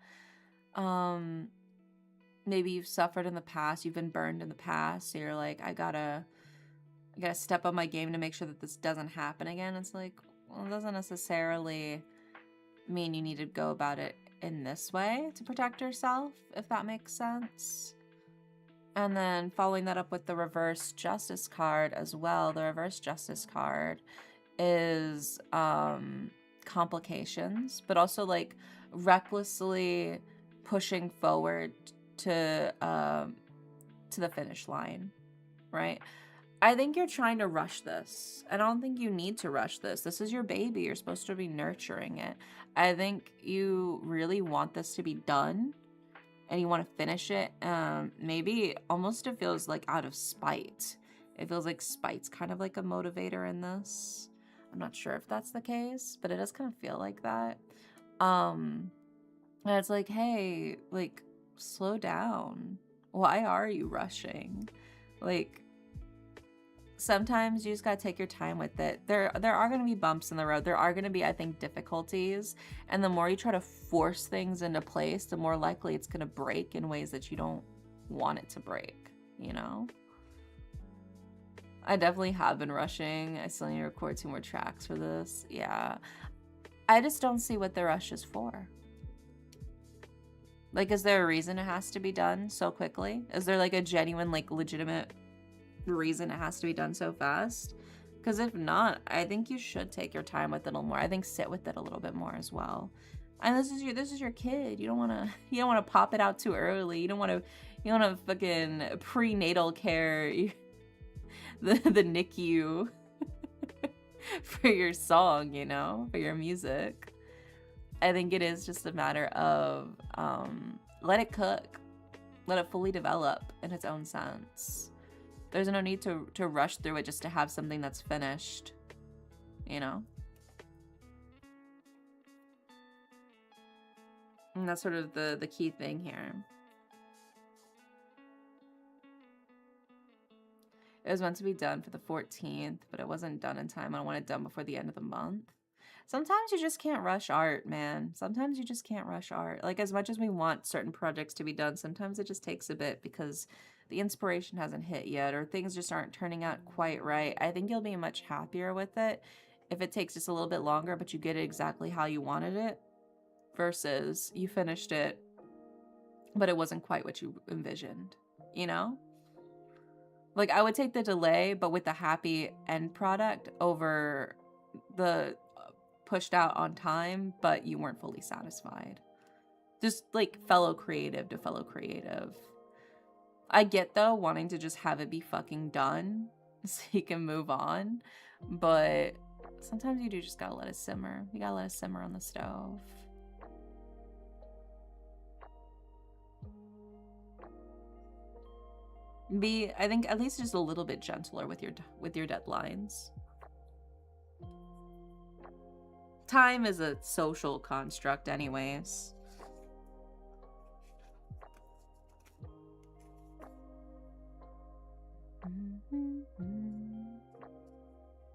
S1: Maybe you've suffered in the past, you've been burned in the past, so you're like, I gotta step up my game to make sure that this doesn't happen again. It's like, well, it doesn't necessarily mean you need to go about it in this way to protect yourself, if that makes sense. And then following that up with the reverse Justice card as well. The reverse Justice card is complications, but also like recklessly pushing forward to the finish line, right? I think you're trying to rush this. I don't think you need to rush this. This is your baby. You're supposed to be nurturing it. I think you really want this to be done and you want to finish it. Maybe almost it feels like out of spite. It feels like spite's kind of like a motivator in this. I'm not sure if that's the case, but it does kind of feel like that. And it's like, hey, like, slow down. Why are you rushing? Like, sometimes you just gotta take your time with it. There are gonna be bumps in the road. There are gonna be, I think, difficulties. And the more you try to force things into place, the more likely it's gonna break in ways that you don't want it to break, you know? I definitely have been rushing. I still need to record 2 more tracks for this. Yeah. I just don't see what the rush is for. Like, is there a reason it has to be done so quickly? Is there like a genuine, like, legitimate reason it has to be done so fast? Because if not, I think you should take your time with it a little more. I think sit with it a little bit more as well. And this is your kid. You don't wanna pop it out too early. You don't wanna fucking prenatal care the NICU for your song, you know, for your music. I think it is just a matter of let it cook, let it fully develop in its own sense. There's no need to rush through it just to have something that's finished, you know? And that's sort of the key thing here. It was meant to be done for the 14th, but it wasn't done in time. I want it done before the end of the month. Sometimes you just can't rush art, man. Sometimes you just can't rush art. Like, as much as we want certain projects to be done, sometimes it just takes a bit because the inspiration hasn't hit yet, or things just aren't turning out quite right. I think you'll be much happier with it if it takes just a little bit longer, but you get it exactly how you wanted it, versus you finished it, but it wasn't quite what you envisioned, you know? Like, I would take the delay, but with the happy end product over the pushed out on time, but you weren't fully satisfied. Just like fellow creative to fellow creative. I get though wanting to just have it be fucking done so you can move on, but sometimes you do just gotta let it simmer. You gotta let it simmer on the stove. Be, I think, at least just a little bit gentler with your deadlines. Time is a social construct anyways.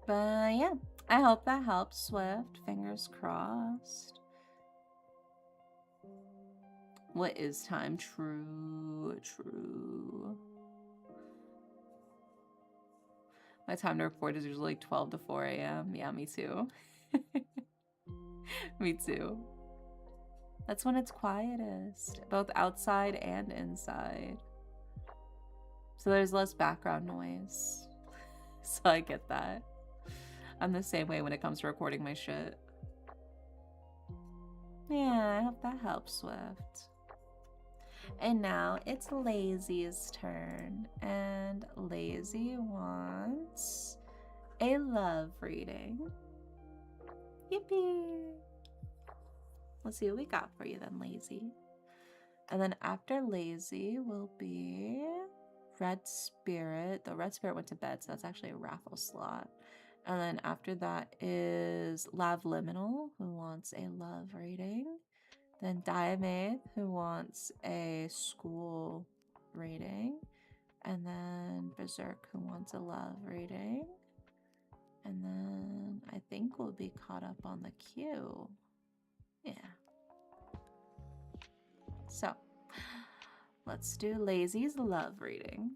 S1: But yeah, I hope that helps, Swift. Fingers crossed. What is time? True. My time to record is usually 12 to 4 a.m. Yeah, me too. Me too. That's when it's quietest, both outside and inside. So there's less background noise. So I get that. I'm the same way when it comes to recording my shit. Yeah, I hope that helps, Swift. And now it's Lazy's turn, and Lazy wants a love reading. Yippee! Let's see what we got for you then, Lazy. And then after Lazy will be Red Spirit. The Red Spirit went to bed, so that's actually a raffle slot. And then after that is Lavliminal, who wants a love reading. Then Diamade, who wants a school reading. And then Berserk, who wants a love reading. And then I think we'll be caught up on the queue. Yeah. So, let's do Lazy's love reading.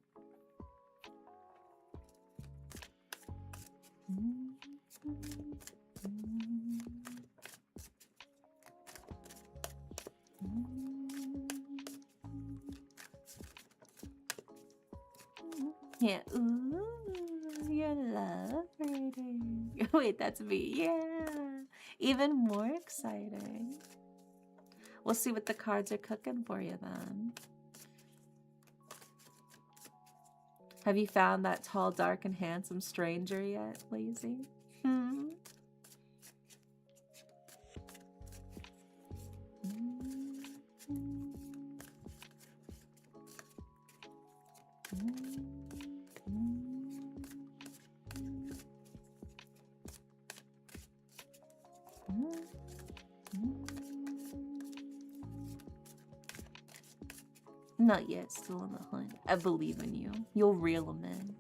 S1: Yeah, ooh, your love reading. Wait, that's me. Yeah, even more exciting. We'll see what the cards are cooking for you then. Have you found that tall, dark, and handsome stranger yet, Lazy? Not yet, still on the hunt. I believe in you. You'll reel them in.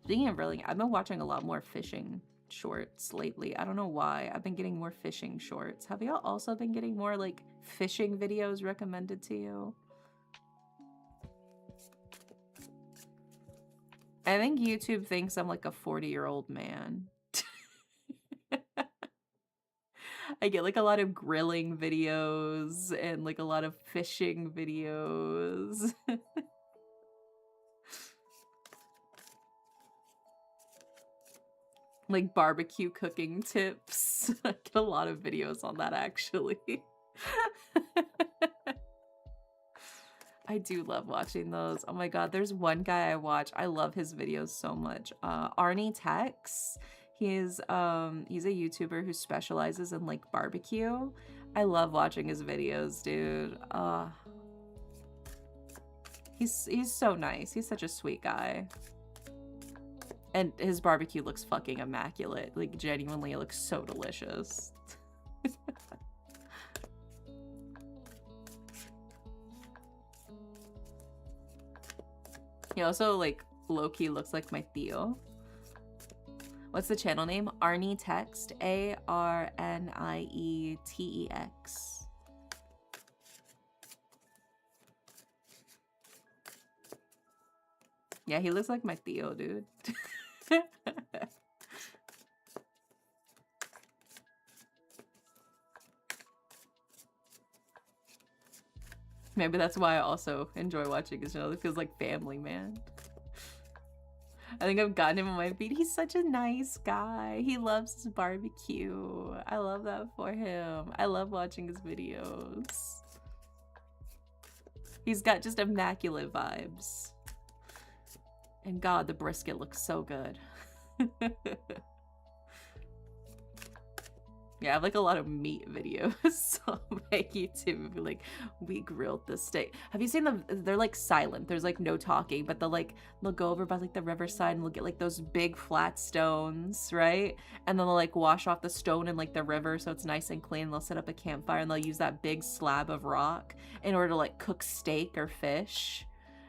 S1: Speaking of reeling, I've been watching a lot more fishing shorts lately. I don't know why. I've been getting more fishing shorts. Have y'all also been getting more like fishing videos recommended to you? I think YouTube thinks I'm like a 40-year-old man. I get like a lot of grilling videos and like a lot of fishing videos. Like barbecue cooking tips. I get a lot of videos on that actually. I do love watching those. Oh my god, there's one guy I watch. I love his videos so much. Arnie Tex. He's a YouTuber who specializes in like barbecue. I love watching his videos, dude. He's so nice. He's such a sweet guy. And his barbecue looks fucking immaculate. Like, genuinely, it looks so delicious. He also, like, low-key looks like my Theo. What's the channel name? Arnie Text. ARNIETEX. Yeah, he looks like my Theo, dude. Maybe that's why I also enjoy watching his channel. It feels like family, man. I think I've gotten him on my feed. He's such a nice guy. He loves his barbecue. I love that for him. I love watching his videos. He's got just immaculate vibes. And God, the brisket looks so good. Yeah, I have like a lot of meat videos on my YouTube. Like, we grilled the steak. Have you seen them? They're like silent. There's like no talking, but they'll go over by like the riverside and they'll get like those big flat stones, right? And then they'll like wash off the stone in like the river so it's nice and clean. They'll set up a campfire and they'll use that big slab of rock in order to like cook steak or fish.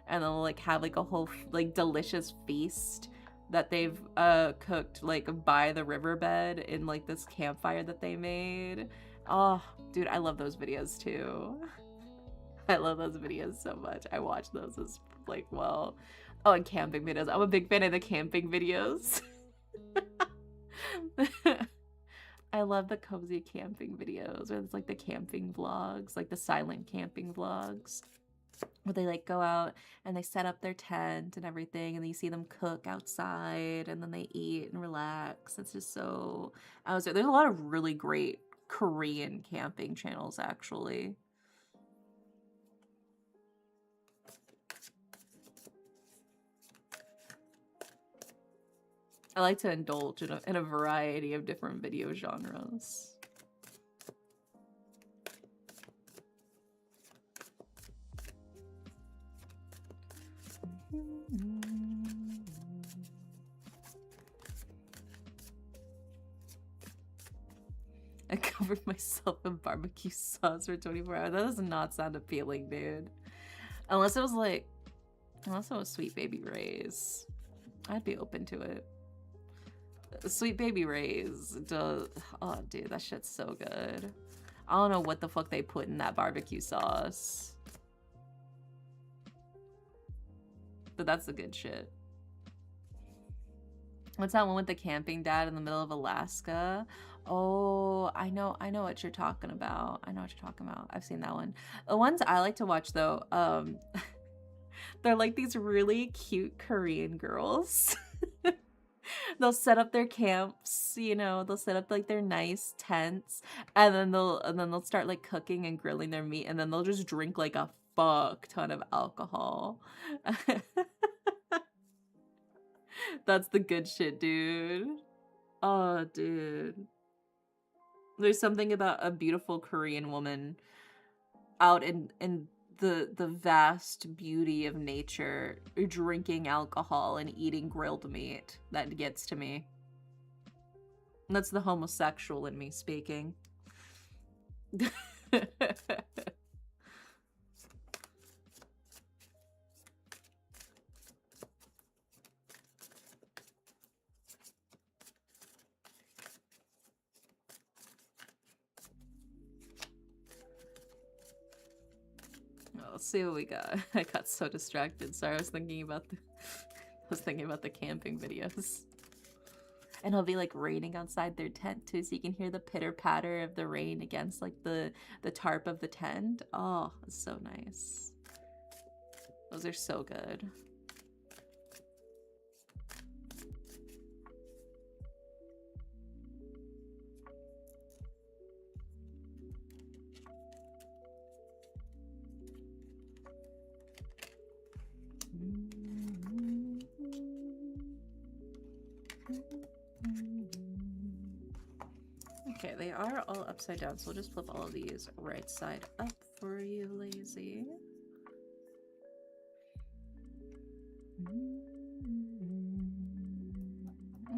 S1: And they'll like have like a whole like delicious feast that they've cooked like by the riverbed in like this campfire that they made. Oh, dude, I love those videos too. I love those videos so much. I watch those as like, well, oh, and camping videos. I'm a big fan of the camping videos. I love the cozy camping videos, or it's like the camping vlogs, like the silent camping vlogs, where they like go out and they set up their tent and everything, and then you see them cook outside and then they eat and relax. It's just so, there's a lot of really great Korean camping channels actually. I like to indulge in a variety of different video genres. I covered myself in barbecue sauce for 24 hours. That does not sound appealing, dude. Unless it was Sweet Baby Ray's. I'd be open to it. Sweet Baby Ray's does. Oh, dude, that shit's so good. I don't know what the fuck they put in that barbecue sauce, but that's the good shit. What's that one with the camping dad in the middle of Alaska? Oh, I know what you're talking about. I know what you're talking about. I've seen that one. The ones I like to watch though, they're like these really cute Korean girls. They'll set up their camps, you know, they'll set up like their nice tents, and then they'll start like cooking and grilling their meat, and then they'll just drink like a fuck ton of alcohol. That's the good shit, dude. Oh, dude. There's something about a beautiful Korean woman out in the vast beauty of nature, drinking alcohol and eating grilled meat that gets to me. That's the homosexual in me speaking. Let's see what we got. I got so distracted. Sorry, I was thinking about the camping videos. And it'll be like raining outside their tent too, so you can hear the pitter patter of the rain against like the tarp of the tent. Oh, it's so nice. Those are so good. Okay, they are all upside down, so we'll just flip all of these right side up for you, lazy.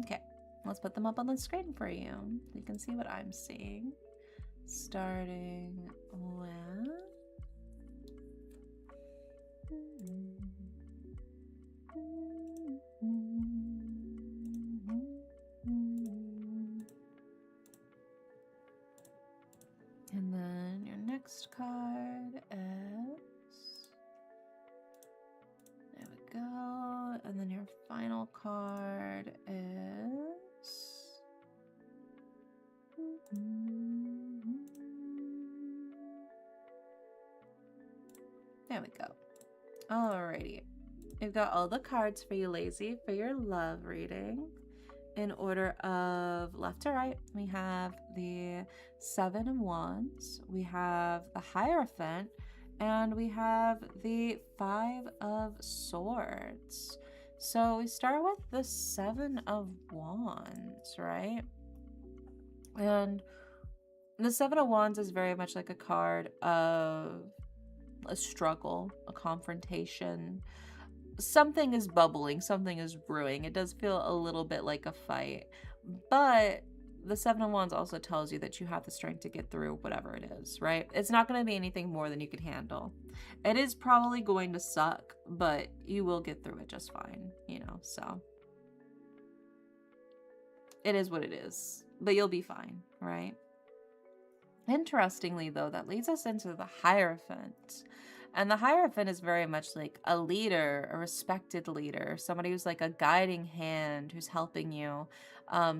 S1: Okay, let's put them up on the screen for you. You can see what I'm seeing. Starting with... And then your next card is... There we go. And then your final card is... There we go. Alrighty. We've got all the cards for you, Lazy, for your love reading. In order of left to right, we have the Seven of Wands, we have the Hierophant, and we have the Five of Swords. So we start with the Seven of Wands, right? And the Seven of Wands is very much like a card of a struggle, a confrontation. Something is bubbling, something is brewing. It does feel a little bit like a fight. But the Seven of Wands also tells you that you have the strength to get through whatever it is, right? It's not going to be anything more than you can handle. It is probably going to suck, but you will get through it just fine, you know, so. It is what it is, but you'll be fine, right? Interestingly, though, that leads us into the Hierophant. And the Hierophant is very much like a leader, a respected leader, somebody who's like a guiding hand, who's helping you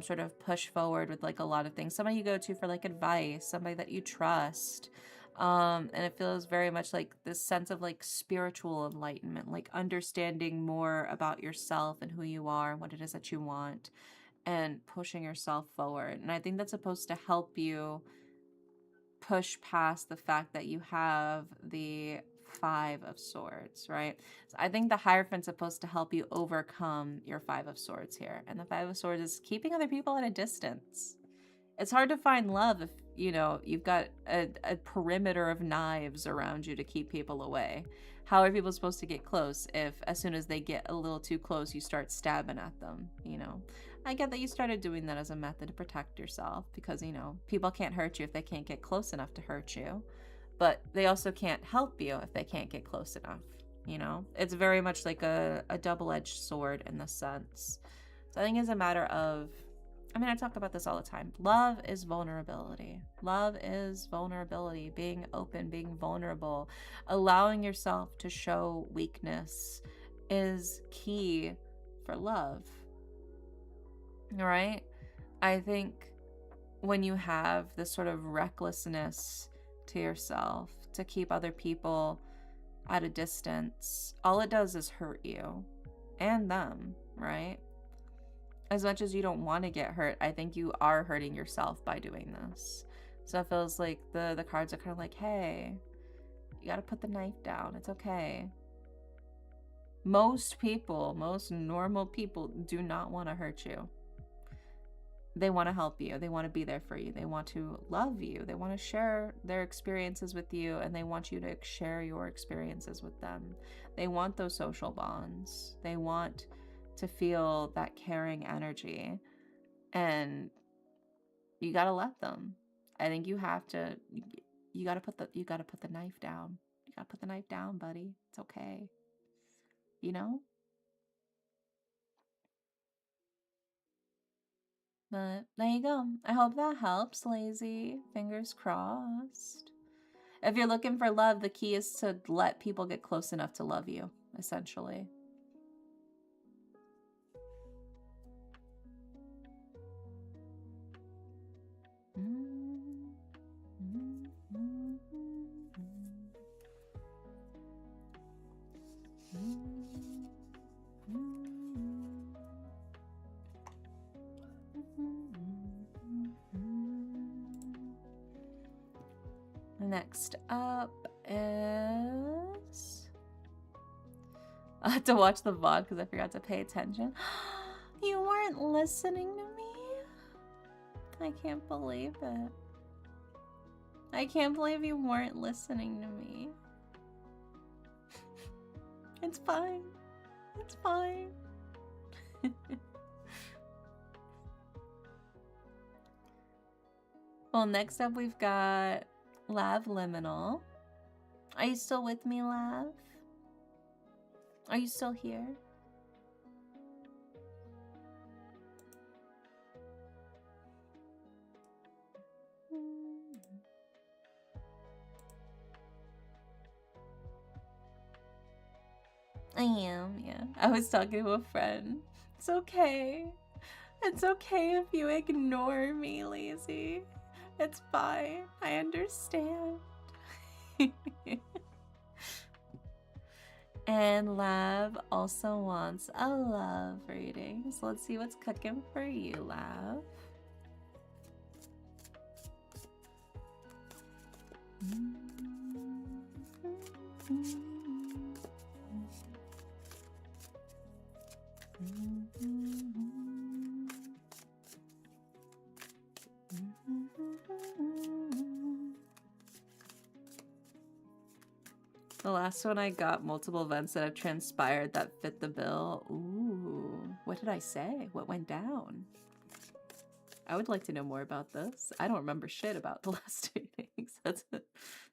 S1: sort of push forward with like a lot of things. Somebody you go to for like advice, somebody that you trust. And it feels very much like this sense of like spiritual enlightenment, like understanding more about yourself and who you are and what it is that you want and pushing yourself forward. And I think that's supposed to help you push past the fact that you have the Five of Swords, right? So I think the Hierophant's supposed to help you overcome your Five of Swords here. And the Five of Swords is keeping other people at a distance. It's hard to find love if, you know, you've got a perimeter of knives around you to keep people away. How are people supposed to get close if as soon as they get a little too close, you start stabbing at them, you know? I get that you started doing that as a method to protect yourself because, you know, people can't hurt you if they can't get close enough to hurt you. But they also can't help you if they can't get close enough, you know? It's very much like a double-edged sword in this sense. So I think it's a matter of, I mean, I talk about this all the time. Love is vulnerability. Love is vulnerability, being open, being vulnerable, allowing yourself to show weakness is key for love. All right? I think when you have this sort of recklessness to yourself to keep other people at a distance, all it does is hurt you and them, right? As much as you don't want to get hurt, I think you are hurting yourself by doing this. So it feels like the cards are kind of like, hey, you got to put the knife down. It's okay. Most people, most normal people do not want to hurt you. They want to help you. They want to be there for you. They want to love you. They want to share their experiences with you, and they want you to share your experiences with them. They want those social bonds. They want to feel that caring energy, and you got to let them. I think you have to, you got to put the knife down. You got to put the knife down, buddy. It's okay. You know? But there you go. I hope that helps, Lazy. Fingers crossed. If you're looking for love, the key is to let people get close enough to love you, essentially. Next up is... I had to watch the VOD because I forgot to pay attention. You weren't listening to me? I can't believe it. I can't believe you weren't listening to me. It's fine. It's fine. Well, next up we've got Lav Liminal. Are you still with me, Lav? Are you still here? I am, yeah. I was talking to a friend. It's okay. It's okay if you ignore me, Lazy. It's fine. I understand. And Lav also wants a love reading. So let's see what's cooking for you, Lav. The last one I got multiple events that have transpired that fit the bill. Ooh, what did I say? What went down? I would like to know more about this. I don't remember shit about the last two things. That's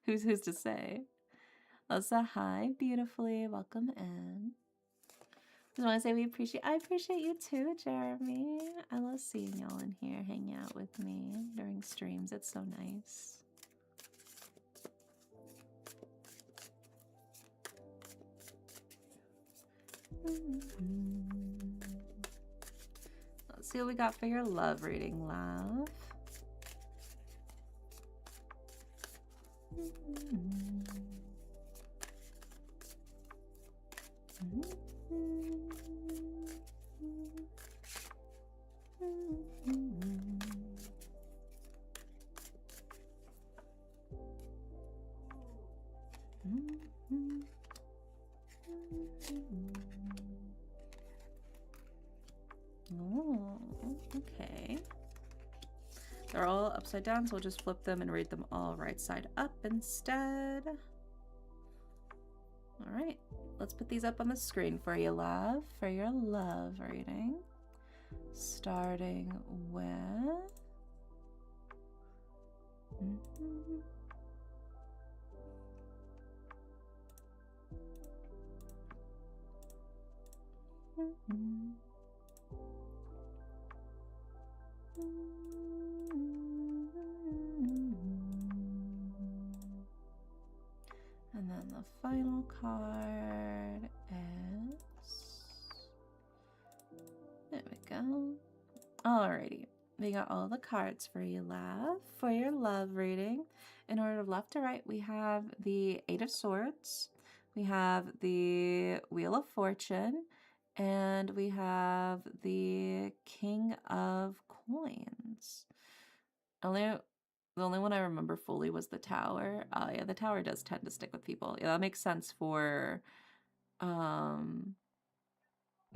S1: who's to say. Elsa, hi, beautifully. Welcome in. Just want to say I appreciate you too, Jeremy. I love seeing y'all in here hanging out with me during streams. It's so nice. Let's see what we got for your love reading, love. Oh, okay. They're all upside down, so we'll just flip them and read them all right side up instead. All right, let's put these up on the screen for you, love, for your love reading. Starting with... And then the final card is... There we go. Alrighty. We got all the cards for you, love, for your love reading. In order of left to right, we have the Eight of Swords, we have the Wheel of Fortune, and we have the King of Coins. The only one I remember fully was the Tower. Yeah, the Tower does tend to stick with people. Yeah, that makes sense for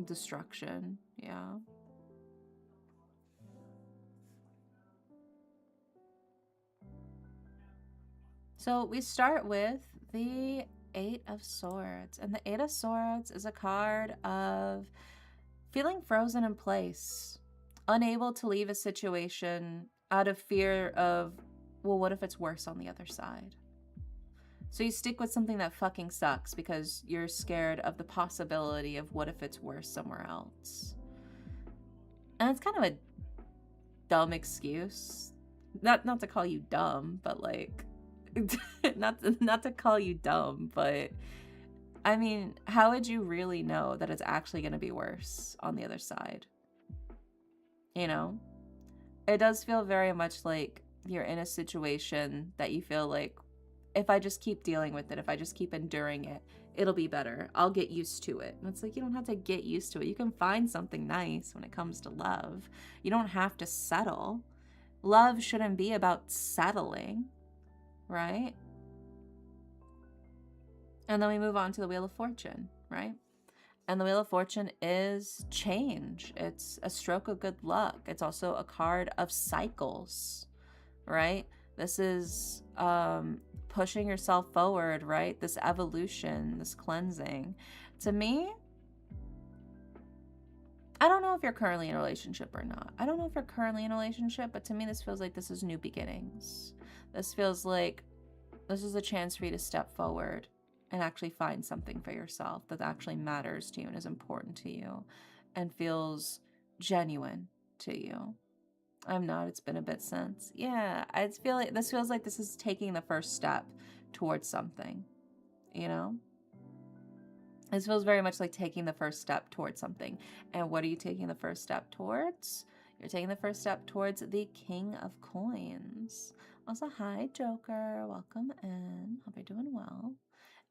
S1: destruction. Yeah. So we start with the Eight of Swords. And the Eight of Swords is a card of feeling frozen in place, unable to leave a situation out of fear of, well, what if it's worse on the other side? So you stick with something that fucking sucks because you're scared of the possibility of what if it's worse somewhere else. And it's kind of a dumb excuse. Not to call you dumb, but like... not to call you dumb, but I mean, how would you really know that it's actually going to be worse on the other side? You know, it does feel very much like you're in a situation that you feel like, if I just keep dealing with it, if I just keep enduring it, it'll be better. I'll get used to it. And it's like, you don't have to get used to it. You can find something nice when it comes to love. You don't have to settle. Love shouldn't be about settling. Right? And then we move on to the Wheel of Fortune, right? And the Wheel of Fortune is change. It's a stroke of good luck. It's also a card of cycles, right? This is pushing yourself forward, right? This evolution, this cleansing. To me, I don't know if you're currently in a relationship or not. I don't know if you're currently in a relationship, but to me, this feels like this is new beginnings. This feels like this is a chance for you to step forward and actually find something for yourself that actually matters to you and is important to you and feels genuine to you. I'm not. It's been a bit since. Yeah, I feel like this feels like this is taking the first step towards something, you know? This feels very much like taking the first step towards something. And what are you taking the first step towards? You're taking the first step towards the King of Coins. Also, hi, Joker. Welcome in. Hope you're doing well.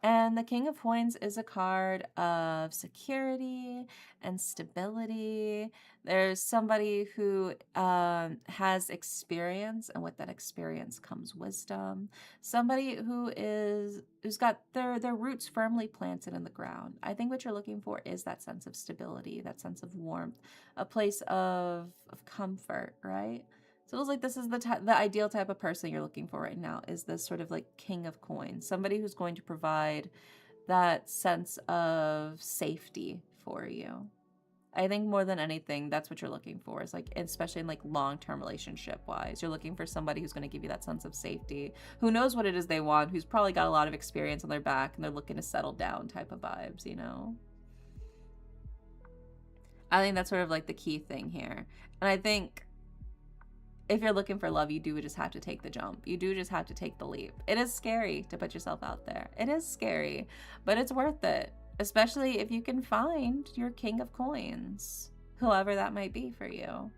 S1: And the King of Coins is a card of security and stability. There's somebody who has experience, and with that experience comes wisdom. Somebody who's got their roots firmly planted in the ground. I think what you're looking for is that sense of stability, that sense of warmth, a place of comfort, right? So it feels like this is the ideal type of person you're looking for right now, is this sort of like King of Coins, somebody who's going to provide that sense of safety for you. I think more than anything, that's what you're looking for, is like, especially in like long-term relationship wise, you're looking for somebody who's going to give you that sense of safety, who knows what it is they want, who's probably got a lot of experience on their back and they're looking to settle down type of vibes, you know? I think that's sort of like the key thing here. And I think if you're looking for love, you do just have to take the jump. You do just have to take the leap. It is scary to put yourself out there. It is scary, but it's worth it, especially if you can find your King of Coins, whoever that might be for you.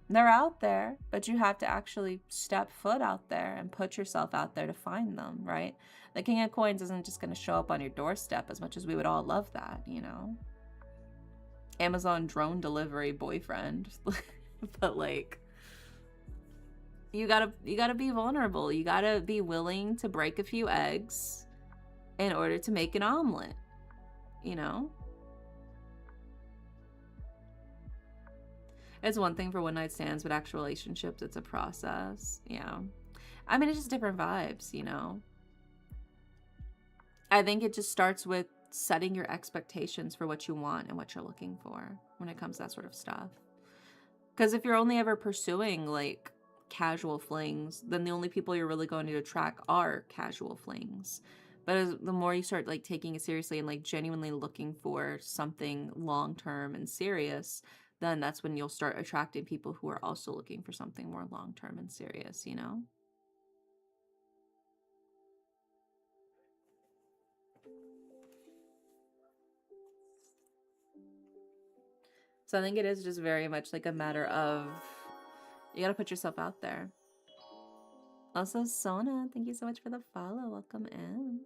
S1: They're out there, but you have to actually step foot out there and put yourself out there to find them, right? The King of Coins isn't just going to show up on your doorstep, as much as we would all love that, you know? Amazon drone delivery boyfriend. But like, you gotta be vulnerable. You gotta be willing to break a few eggs in order to make an omelet, you know? It's one thing for one night stands, but actual relationships, it's a process. Yeah. I mean, it's just different vibes, you know? I think it just starts with setting your expectations for what you want and what you're looking for when it comes to that sort of stuff. Because if you're only ever pursuing like casual flings, then the only people you're really going to attract are casual flings. But the more you start like taking it seriously and like genuinely looking for something long term and serious, then that's when you'll start attracting people who are also looking for something more long term and serious, you know? So I think it is just very much like a matter of you gotta put yourself out there. Also, Sona, thank you so much for the follow. Welcome in.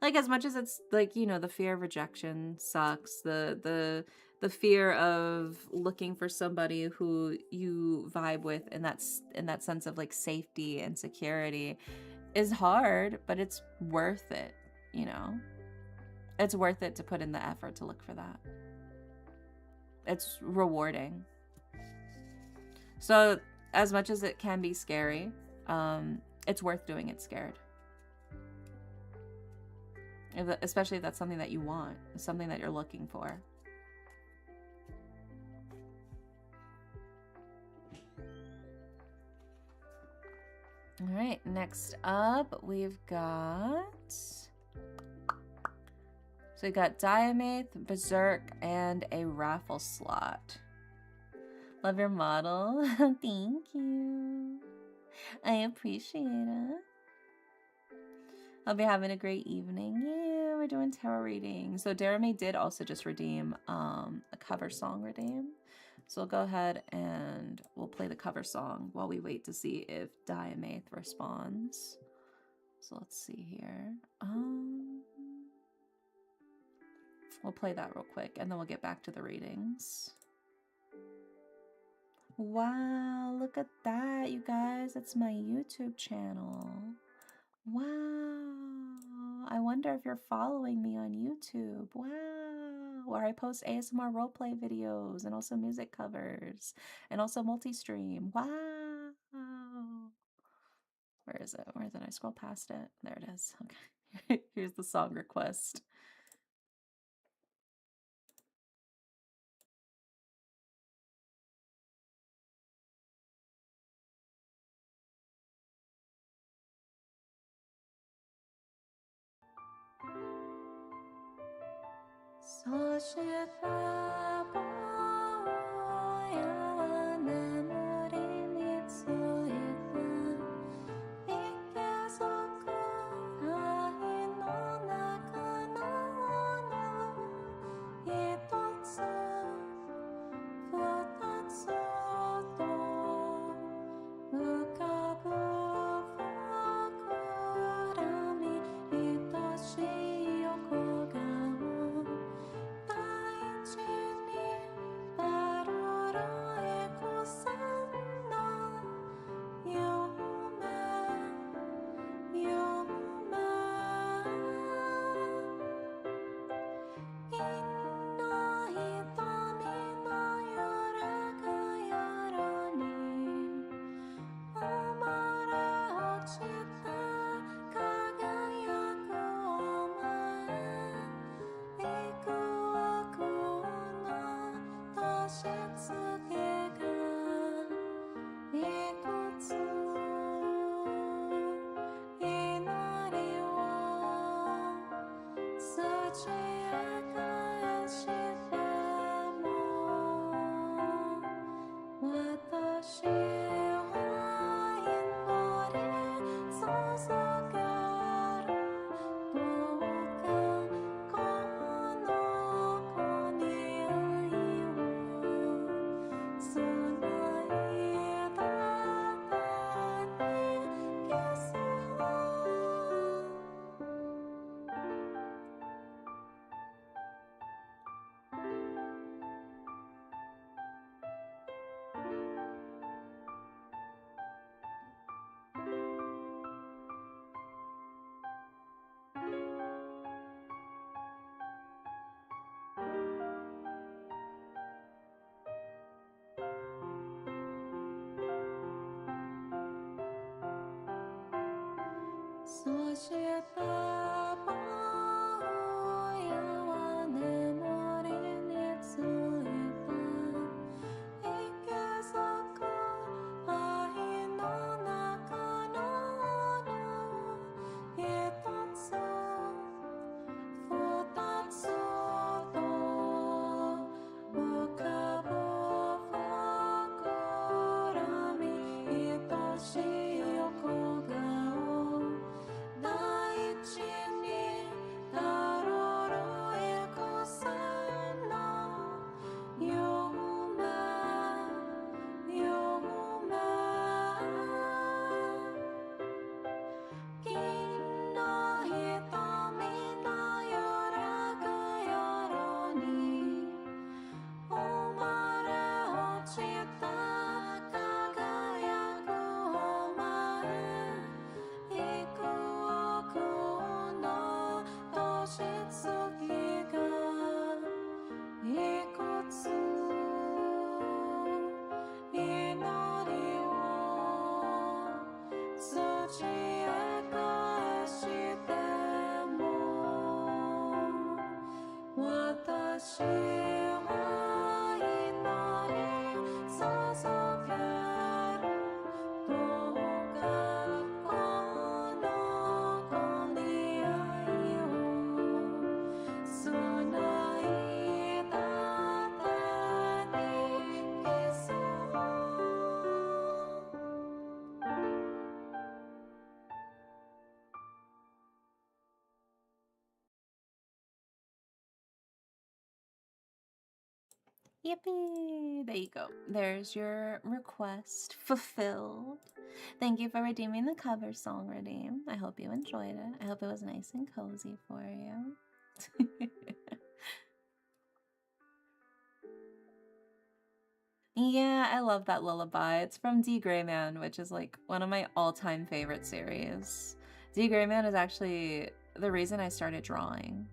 S1: Like, as much as it's like, you know, the fear of rejection sucks, the fear of looking for somebody who you vibe with, and that's in that sense of like safety and security is hard, but it's worth it, you know? It's worth it to put in the effort to look for that. It's rewarding. So as much as it can be scary, it's worth doing it scared. Especially if that's something that you want, something that you're looking for. All right, next up we've got... So we got Diamath, Berserk, and a raffle slot. Love your model. Thank you. I appreciate it. Hope you're having a great evening. Yeah, we're doing tarot reading. So Darame did also just redeem a cover song redeem. So we'll go ahead and we'll play the cover song while we wait to see if Diamath responds. So let's see here. We'll play that real quick and then we'll get back to the readings. Wow, look at that, you guys. It's my YouTube channel. Wow. I wonder if you're following me on YouTube. Wow. Where I post ASMR roleplay videos and also music covers and also multi-stream. Wow. Where is it? Where did I scroll past it? There it is. Okay. Here's the song request. そして坊やは眠りについていけそく愛の中の一つ二つと浮かぶ膨らみ愛しい横顔大地にバルルエコさんの夢銀の瞳の揺らぐ夜に生まれ落ちた輝くお前幾億の年月がいくつ祈りを土へ返しても私は祈り続けるどうかこの子に愛をつないだ手にキスをそして坊やは眠りについていけそく愛の中の一つ二つと浮かぶ膨らみ愛しい横顔大地にたるるエコさんの夢銀の瞳の揺らぐ夜に生まれ落ちた輝くお前幾億の年月がいくつ祈りを土へ返しても私は祈り続けるどうかこの子に愛をつないだ手にキスをYippee! There you go. There's your request fulfilled. Thank you for redeeming the cover song redeem. I hope you enjoyed it. I hope it was nice and cozy for you. Yeah, I love that lullaby. It's from D. Grayman, which is like one of my all-time favorite series. D. Grayman is actually the reason I started drawing.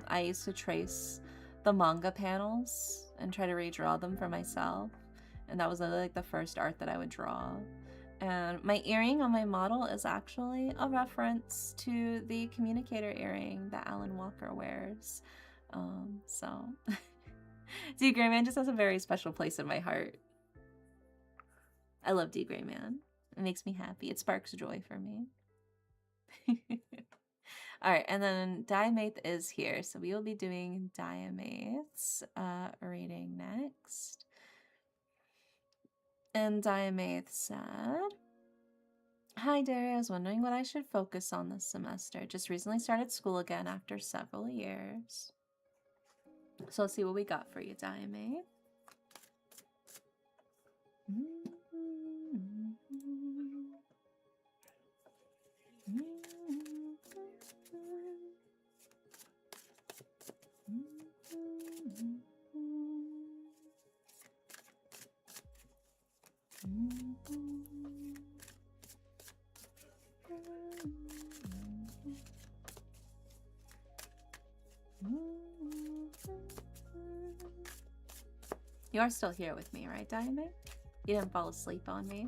S1: I used to trace the manga panels and try to redraw them for myself, and that was like the first art that I would draw. And my earring on my model is actually a reference to the communicator earring that Alan Walker wears. So D. Grayman just has a very special place in my heart. I love D. Grayman. It makes me happy. It sparks joy for me. All right, and then Diamath is here, so we will be doing Diamath's reading next. And Diamath said, "Hi, Derry. I was wondering what I should focus on this semester. Just recently started school again after several years. So let's see what we got for you, Diamath. You are still here with me, right, Diamond? You didn't fall asleep on me.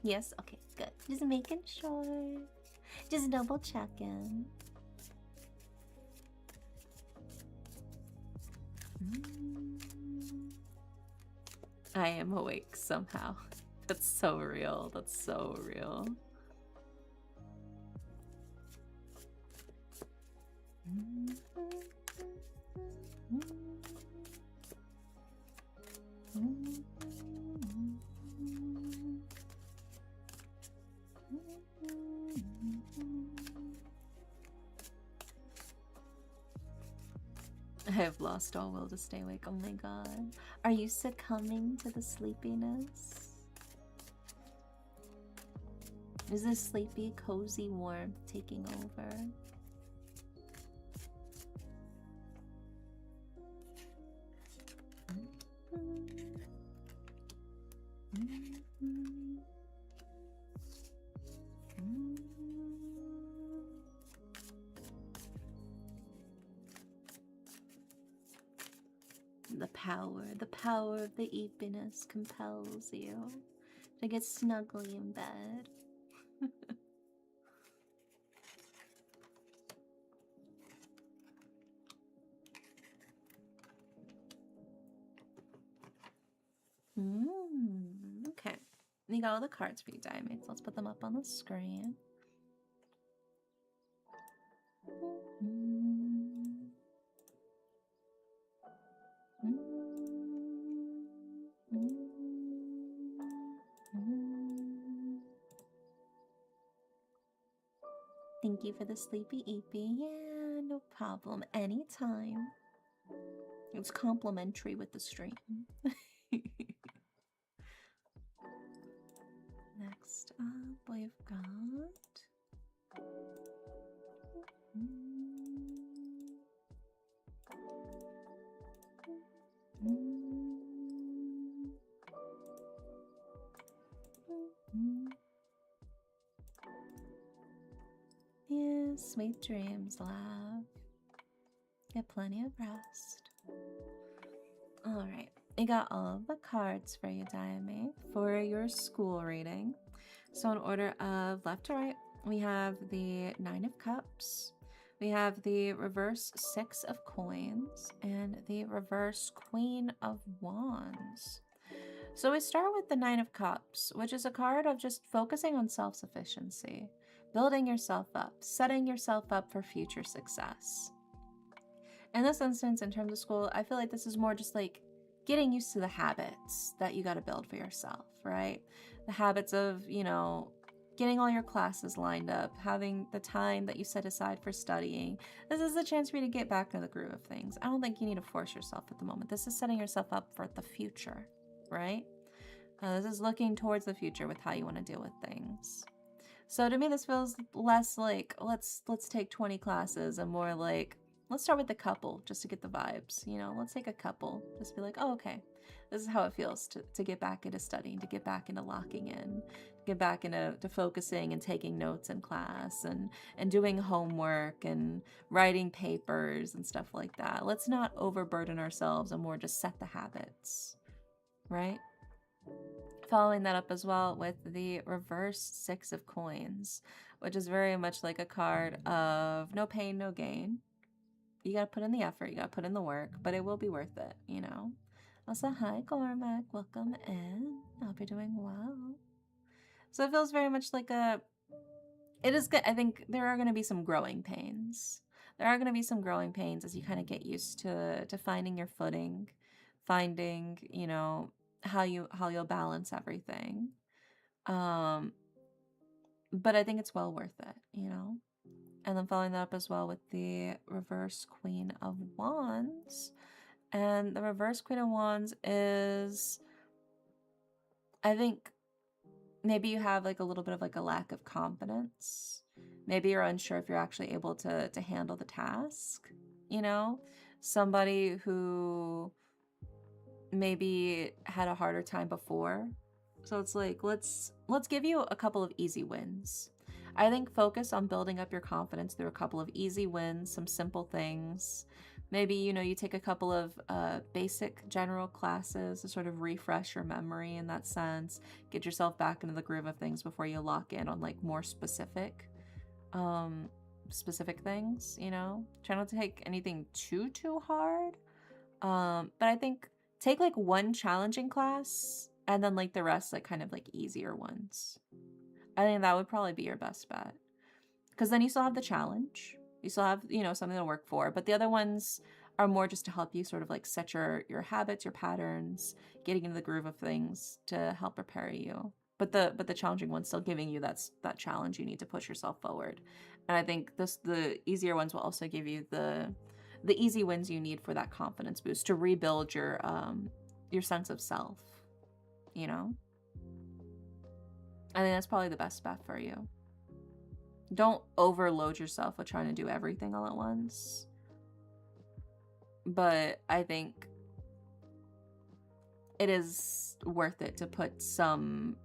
S1: Yes, okay, good. Just making sure. Just double checking. I am awake somehow. That's so real. That's so real. I have lost all will to stay awake. Oh my god. Are you succumbing to the sleepiness? Is this sleepy, cozy warmth taking over? The power of the eepiness compels you to get snugly in bed. Okay. You got all the cards for you, Diamonds. Let's put them up on the screen. Thank you for the sleepy eepy. Yeah, no problem. Anytime. It's complimentary with the stream. Next up, we've got... Yeah, sweet dreams, love. Get plenty of rest. Alright, I got all of the cards for you, Diamond, for your school reading. So in order of left to right, we have the 9 of Cups, we have the reverse 6 of Coins, and the reverse Queen of Wands. So we start with the 9 of Cups, which is a card of just focusing on self-sufficiency, building yourself up, setting yourself up for future success. In this instance, in terms of school, I feel like this is more just like getting used to the habits that you got to build for yourself, right? The habits of, you know, getting all your classes lined up, having the time that you set aside for studying. This is a chance for you to get back into the groove of things. I don't think you need to force yourself at the moment. This is setting yourself up for the future, right? This is looking towards the future with how you want to deal with things. So to me, this feels less like, let's take 20 classes and more like, let's start with a couple just to get the vibes, you know, let's take a couple, just be like, oh, okay, this is how it feels to get back into studying, to get back into locking in, get back into focusing and taking notes in class and doing homework and writing papers and stuff like that. Let's not overburden ourselves and more just set the habits, right? Following that up as well with the reverse 6 of Coins, which is very much like a card of no pain, no gain, You gotta put in the effort, you gotta put in the work, but it will be worth it, you know? Also, hi, Cormac. Welcome in. I hope you're doing well. So it feels very much like it is good. I think there are going to be some growing pains. There are going to be some growing pains as you kind of get used to finding your footing, finding, you know, how you'll balance everything. But I think it's well worth it, you know? And then following that up as well with the reverse Queen of Wands. And the reverse Queen of Wands is, I think, maybe you have like a little bit of like a lack of confidence. Maybe you're unsure if you're actually able to handle the task, you know? Somebody who maybe had a harder time before. So it's like, let's give you a couple of easy wins. I think focus on building up your confidence through a couple of easy wins, some simple things. Maybe, you know, you take a couple of basic general classes to sort of refresh your memory in that sense, get yourself back into the groove of things before you lock in on like more specific things, you know? Try not to take anything too hard. But I think take like one challenging class and then like the rest like kind of like easier ones. I think that would probably be your best bet. Because then you still have the challenge. You still have, you know, something to work for. But the other ones are more just to help you sort of like set your habits, your patterns, getting into the groove of things to help prepare you. But the challenging one's still giving you that challenge you need to push yourself forward. And I think the easier ones will also give you the easy wins you need for that confidence boost to rebuild your sense of self, you know? I think that's probably the best bet for you. Don't overload yourself with trying to do everything all at once. But I think it is worth it to put some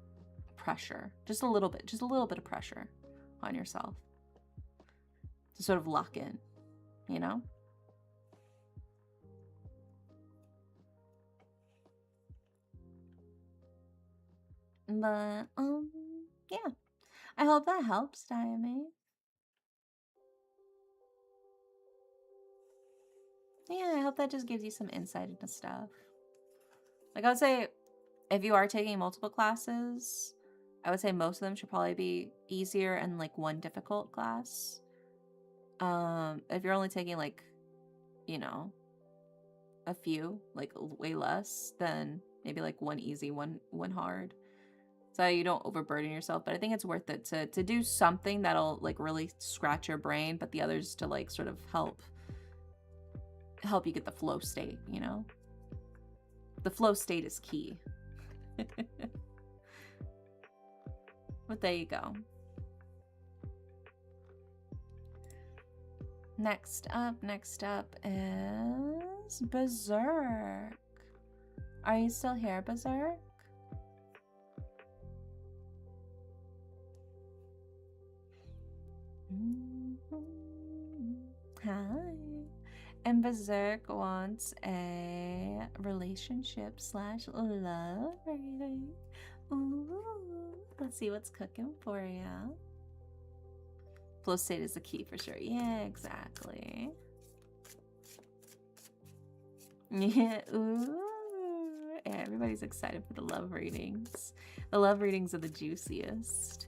S1: pressure, just a little bit of pressure on yourself to sort of lock in, you know? But, yeah. I hope that helps, Diamond. Yeah, I hope that just gives you some insight into stuff. Like, I would say, if you are taking multiple classes, I would say most of them should probably be easier and, like, one difficult class. If you're only taking, like, you know, a few, like, way less, then maybe, like, one easy, one hard. So you don't overburden yourself, but I think it's worth it to do something that'll like really scratch your brain, but the others to like sort of help you get the flow state, you know? The flow state is key. But there you go. Next up is Berserk. Are you still here, Berserk? Hi. And Berserk wants a relationship / love reading. Ooh, let's see what's cooking for you. Flow state is the key for sure. Yeah, exactly. Yeah, ooh. Yeah, everybody's excited for the love readings. The love readings are the juiciest.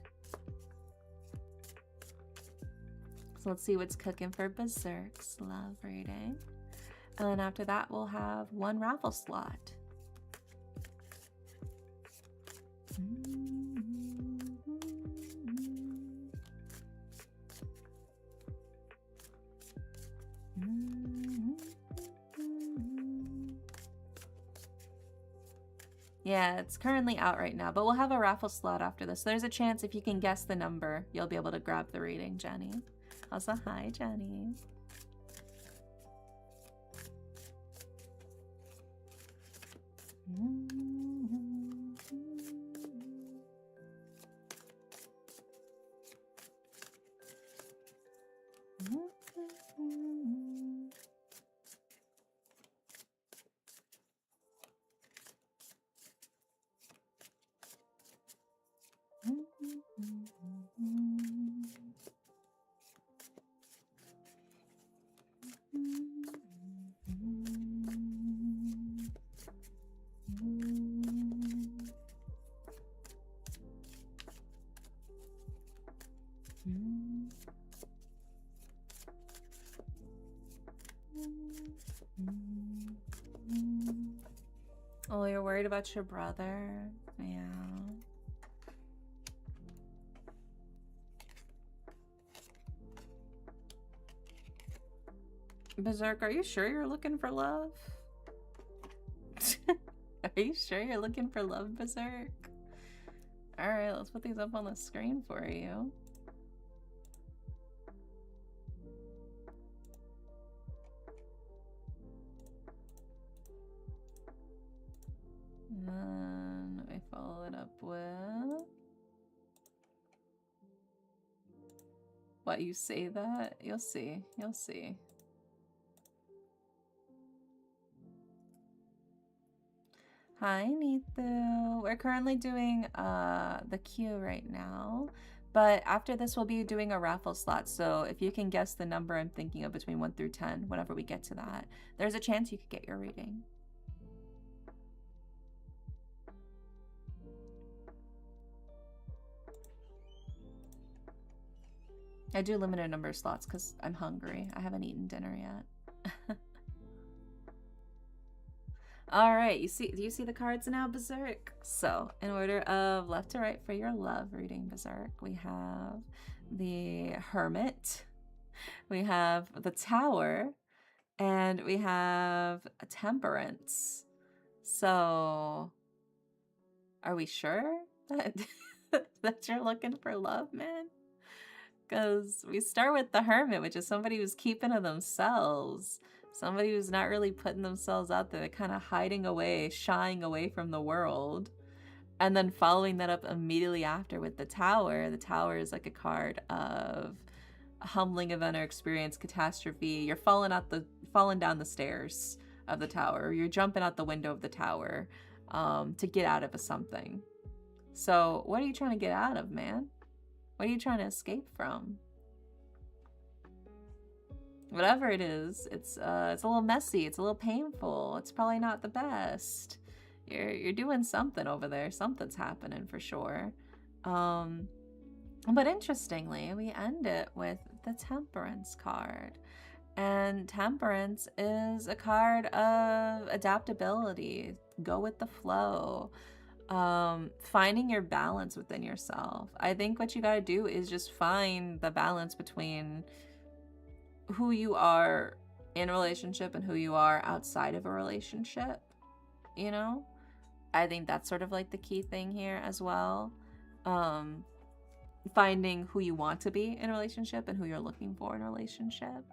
S1: So let's see what's cooking for Berserk's love reading. And then after that, we'll have one raffle slot. Yeah, it's currently out right now, but we'll have a raffle slot after this. So there's a chance if you can guess the number, you'll be able to grab the reading, Jenny. Also, hi, Jenny. Oh, you're worried about your brother? Yeah. Berserk, are you sure you're looking for love? Are you sure you're looking for love, Berserk? Alright, let's put these up on the screen for you. And then we follow it up with... What, you say that? You'll see. You'll see. Hi, Neethu. We're currently doing the queue right now, but after this we'll be doing a raffle slot, so if you can guess the number I'm thinking of between 1 through 10, whenever we get to that, there's a chance you could get your reading. I do limited number of slots because I'm hungry. I haven't eaten dinner yet. All right, do you see the cards now, Berserk? So, in order of left to right for your love reading, Berserk, we have the Hermit, we have the Tower, and we have a Temperance. So, are we sure that, that you're looking for love, man? Because we start with the Hermit, which is somebody who's keeping to themselves. Somebody who's not really putting themselves out there. They're kind of hiding away, shying away from the world. And then following that up immediately after with the Tower. The Tower is like a card of a humbling event or experience, catastrophe. You're falling down the stairs of the tower. Or you're jumping out the window of the tower to get out of something. So what are you trying to get out of, man? What are you trying to escape from? Whatever it is, it's a little messy. It's a little painful. It's probably not the best. You're doing something over there. Something's happening for sure. But interestingly, we end it with the Temperance card. And Temperance is a card of adaptability. Go with the flow. Finding your balance within yourself. I think what you gotta do is just find the balance between who you are in a relationship and who you are outside of a relationship, you know? I think that's sort of like the key thing here as well. Finding who you want to be in a relationship and who you're looking for in a relationship.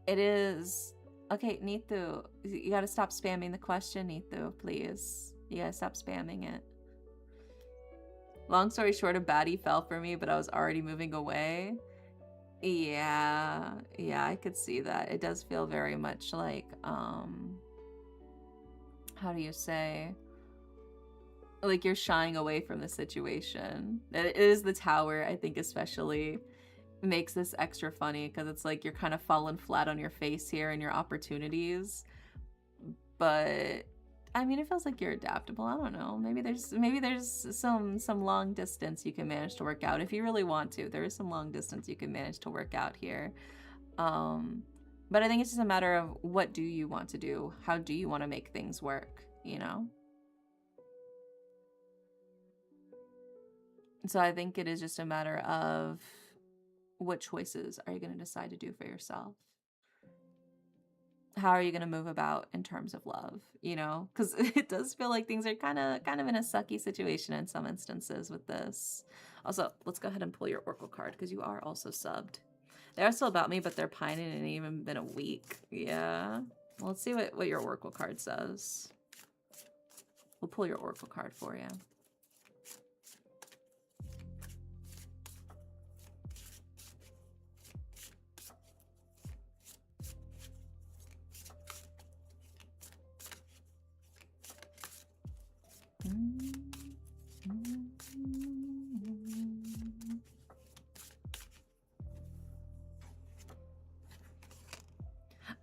S1: It is... Okay, Neethu, you gotta stop spamming the question, Neethu, please. You gotta stop spamming it. Long story short, a baddie fell for me, but I was already moving away. Yeah, I could see that. It does feel very much like, how do you say? Like you're shying away from the situation. It is the Tower, I think, especially makes this extra funny because it's like you're kind of falling flat on your face here in your opportunities. But I mean, it feels like you're adaptable. I don't know. Maybe there's some long distance you can manage to work out if you really want to. There is some long distance you can manage to work out here. But I think it's just a matter of what do you want to do? How do you want to make things work, you know? So I think it is just a matter of what choices are you going to decide to do for yourself? How are you going to move about in terms of love, you know? Because it does feel like things are kind of in a sucky situation in some instances with this. Also, let's go ahead and pull your Oracle card because you are also subbed. They are still about me, but they're pining and it ain't even been a week. Yeah. Well, let's see what your Oracle card says. We'll pull your Oracle card for you.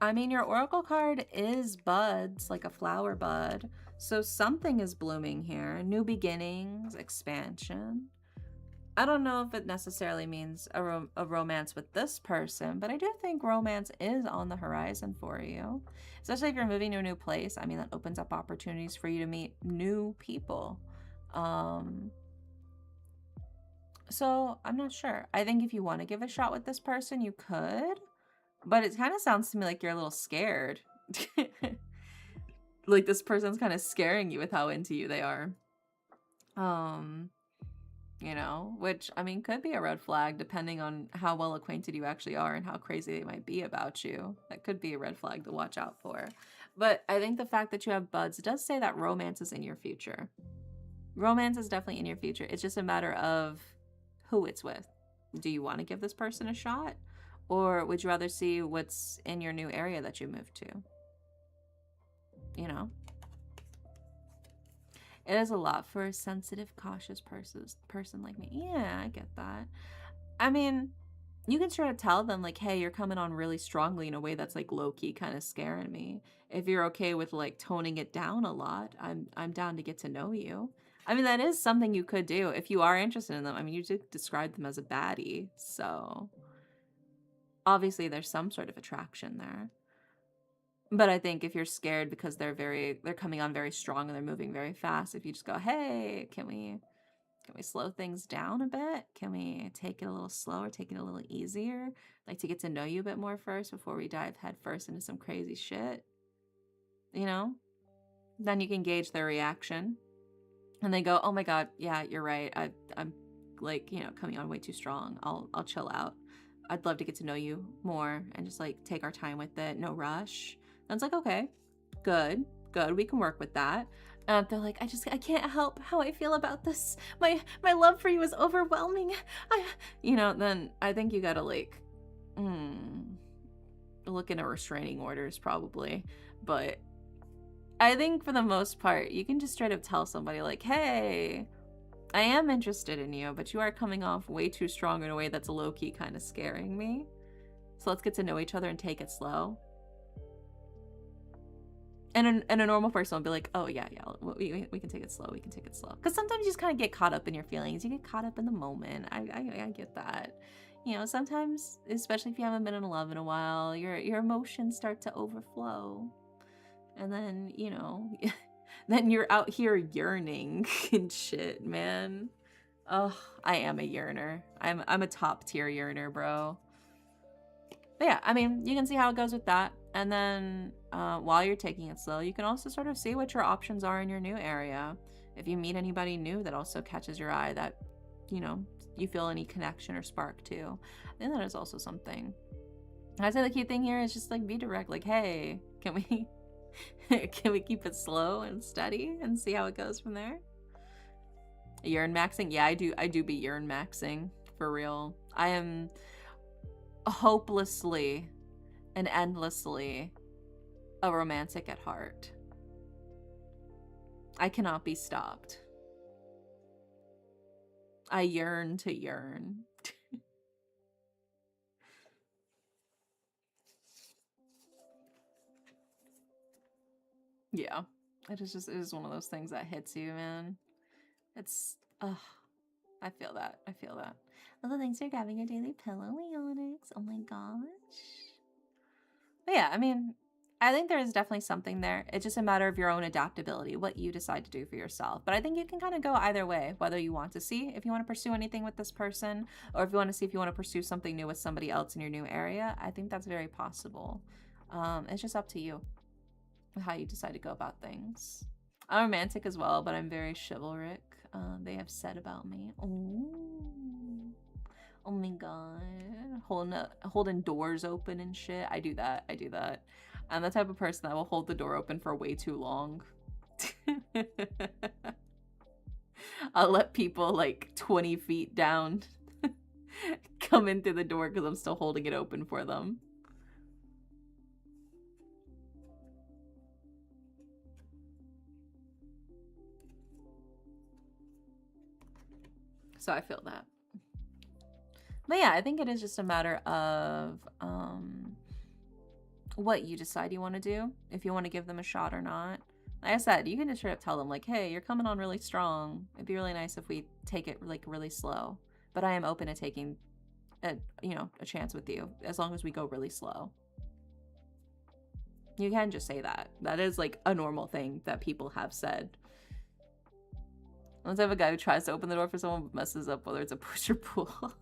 S1: I mean, your Oracle card is buds, like a flower bud. So something is blooming here. New beginnings, expansion. I don't know if it necessarily means a romance with this person, but I do think romance is on the horizon for you. Especially if you're moving to a new place. I mean, that opens up opportunities for you to meet new people. Um, so I'm not sure. I think if you want to give a shot with this person, you could. But it kind of sounds to me like you're a little scared. Like this person's kind of scaring you with how into you they are. Um, you know, which I mean could be a red flag depending on how well acquainted you actually are and how crazy they might be about you. That could be a red flag to watch out for. But I think the fact that you have buds does say that romance is in your future. Romance is definitely in your future. It's just a matter of who it's with. Do you want to give this person a shot? Or would you rather see what's in your new area that you moved to? You know? It is a lot for a sensitive, cautious person like me. Yeah, I get that. I mean, you can try to tell them, like, hey, you're coming on really strongly in a way that's like low-key kind of scaring me. If you're okay with like toning it down a lot, I'm down to get to know you. I mean, that is something you could do if you are interested in them. I mean, you did describe them as a baddie, so obviously there's some sort of attraction there. But I think if you're scared because they're coming on very strong and they're moving very fast, if you just go, hey, can we slow things down a bit? Can we take it a little slower, take it a little easier? I'd like to get to know you a bit more first before we dive head first into some crazy shit. You know? Then you can gauge their reaction. And they go, oh my God, yeah, you're right. I'm like, you know, coming on way too strong. I'll chill out. I'd love to get to know you more and just like take our time with it. No rush. And it's like, okay, good. We can work with that. They're like, I can't help how I feel about this. My love for you is overwhelming. Then I think you gotta like, look into restraining orders probably. But I think for the most part, you can just straight up tell somebody like, hey, I am interested in you, but you are coming off way too strong in a way that's low-key kind of scaring me. So let's get to know each other and take it slow. And a normal person will be like, oh, yeah, we can take it slow. We can take it slow. Because sometimes you just kind of get caught up in your feelings. You get caught up in the moment. I get that. You know, sometimes, especially if you haven't been in love in a while, your emotions start to overflow. And then, you know, then you're out here yearning and shit, man. Oh, I am a yearner. I'm a top tier yearner, bro. But yeah, I mean, you can see how it goes with that. And then while you're taking it slow, you can also sort of see what your options are in your new area. If you meet anybody new that also catches your eye that, you know, you feel any connection or spark to, I think that is also something. I'd say the key thing here is just like be direct. Like, hey, can we keep it slow and steady and see how it goes from there? Yearn maxing? Yeah, I do be yearn maxing for real. I am hopelessly and endlessly a romantic at heart. I cannot be stopped. I yearn to yearn. Yeah. It is one of those things that hits you, man. It's I feel that. Well, thanks for grabbing your daily pillow, Leonix. Oh my gosh. But yeah, I mean, I think there is definitely something there. It's just a matter of your own adaptability, what you decide to do for yourself. But I think you can kind of go either way, whether you want to see if you want to pursue anything with this person, or if you want to see if you want to pursue something new with somebody else in your new area. I think that's very possible. It's just up to you how you decide to go about things. I'm romantic as well, but I'm very chivalric. They have said about me. Oh my god. Holding doors open and shit. I do that. I'm the type of person that will hold the door open for way too long. I'll let people like 20 feet down come in through the door because I'm still holding it open for them. So I feel that. But yeah, I think it is just a matter of what you decide you want to do, if you want to give them a shot or not. Like I said, you can just straight up tell them like, hey, you're coming on really strong. It'd be really nice if we take it like really slow. but I am open to taking a chance with you as long as we go really slow. You can just say that. That is like a normal thing that people have said. Once I have a guy who tries to open the door for someone but messes up, whether it's a push or pull.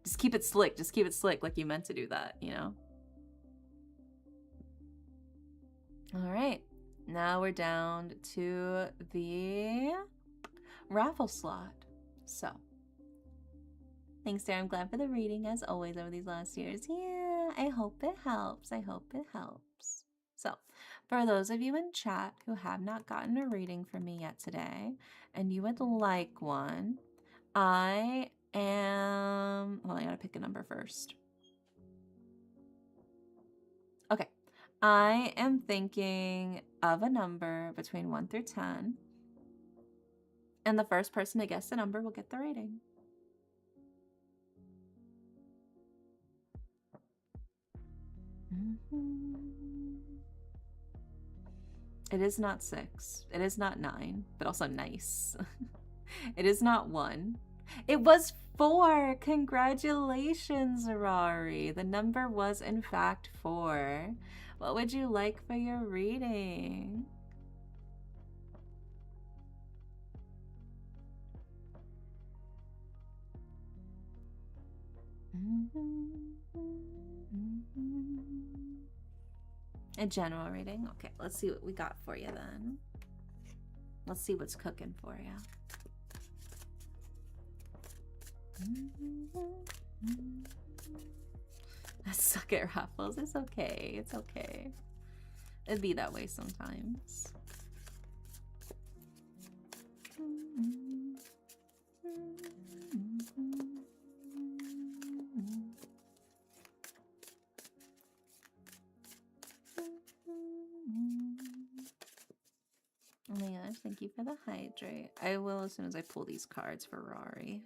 S1: Just keep it slick. Just keep it slick like you meant to do that, you know? All right. Now we're down to the raffle slot. So, thanks, Sarah. I'm glad for the reading, as always, over these last years. Yeah, I hope it helps. I hope it helps. So, for those of you in chat who have not gotten a reading from me yet today, and you would like one, I gotta pick a number first. Okay. I am thinking of a number between 1 through 10. And the first person to guess the number will get the rating. It is not 6. It is not 9, but also nice. It is not 1. It was 4. Congratulations, Rari. The number was, in fact, 4. What would you like for your reading? A general reading? Okay, let's see what we got for you then. Let's see what's cooking for you. I suck at raffles. It's okay. It's okay. It'd be that way sometimes. Oh my gosh, thank you for the hydrate. I will as soon as I pull these cards for Rari.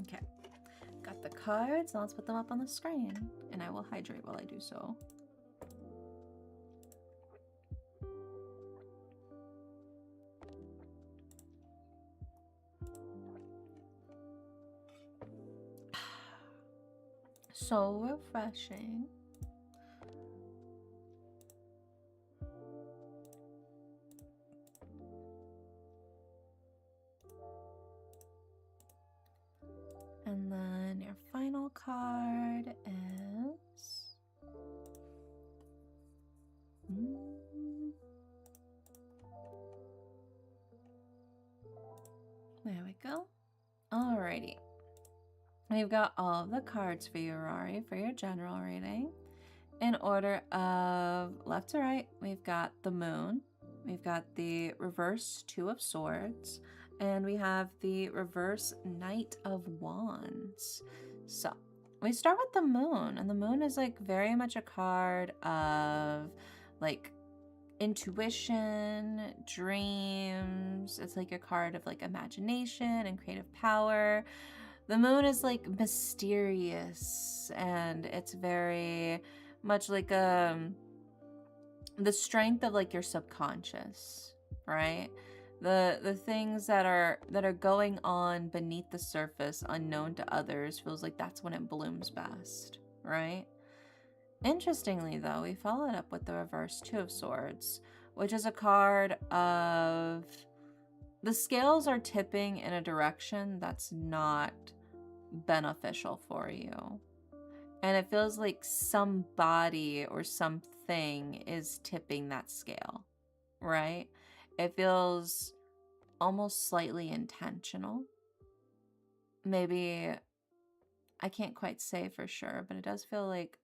S1: Okay, got the cards. Now let's put them up on the screen, and I will hydrate while I do so. So refreshing. And then your final card is... There we go. Alrighty. We've got all of the cards for you, Rory, for your general reading. In order of left to right, we've got the Moon. We've got the reverse Two of Swords. And we have the reverse Knight of Wands. So we start with the Moon. And the Moon is like very much a card of like intuition, dreams. It's like a card of like imagination and creative power. The Moon is like mysterious, and it's very much like the strength of like your subconscious, right? The things that are going on beneath the surface, unknown to others, feels like that's when it blooms best, right? Interestingly, though, we followed up with the reverse Two of Swords, which is a card of the scales are tipping in a direction that's not beneficial for you. And it feels like somebody or something is tipping that scale, right? It feels almost slightly intentional. Maybe, I can't quite say for sure, but it does feel like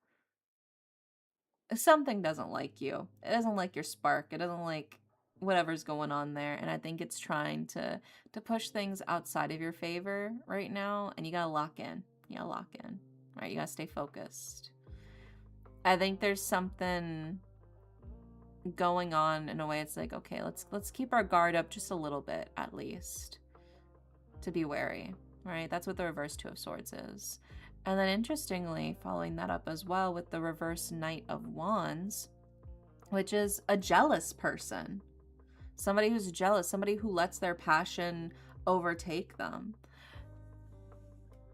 S1: something doesn't like you. It doesn't like your spark. It doesn't like whatever's going on there. And I think it's trying to push things outside of your favor right now. And you gotta lock in. You gotta lock in. right? You gotta stay focused. I think there's something going on in a way. It's like, okay, let's keep our guard up just a little bit at least, to be wary, right? That's what the reverse Two of Swords is. And then interestingly, following that up as well with the reverse Knight of Wands, which is a jealous person. Somebody who's jealous, somebody who lets their passion overtake them.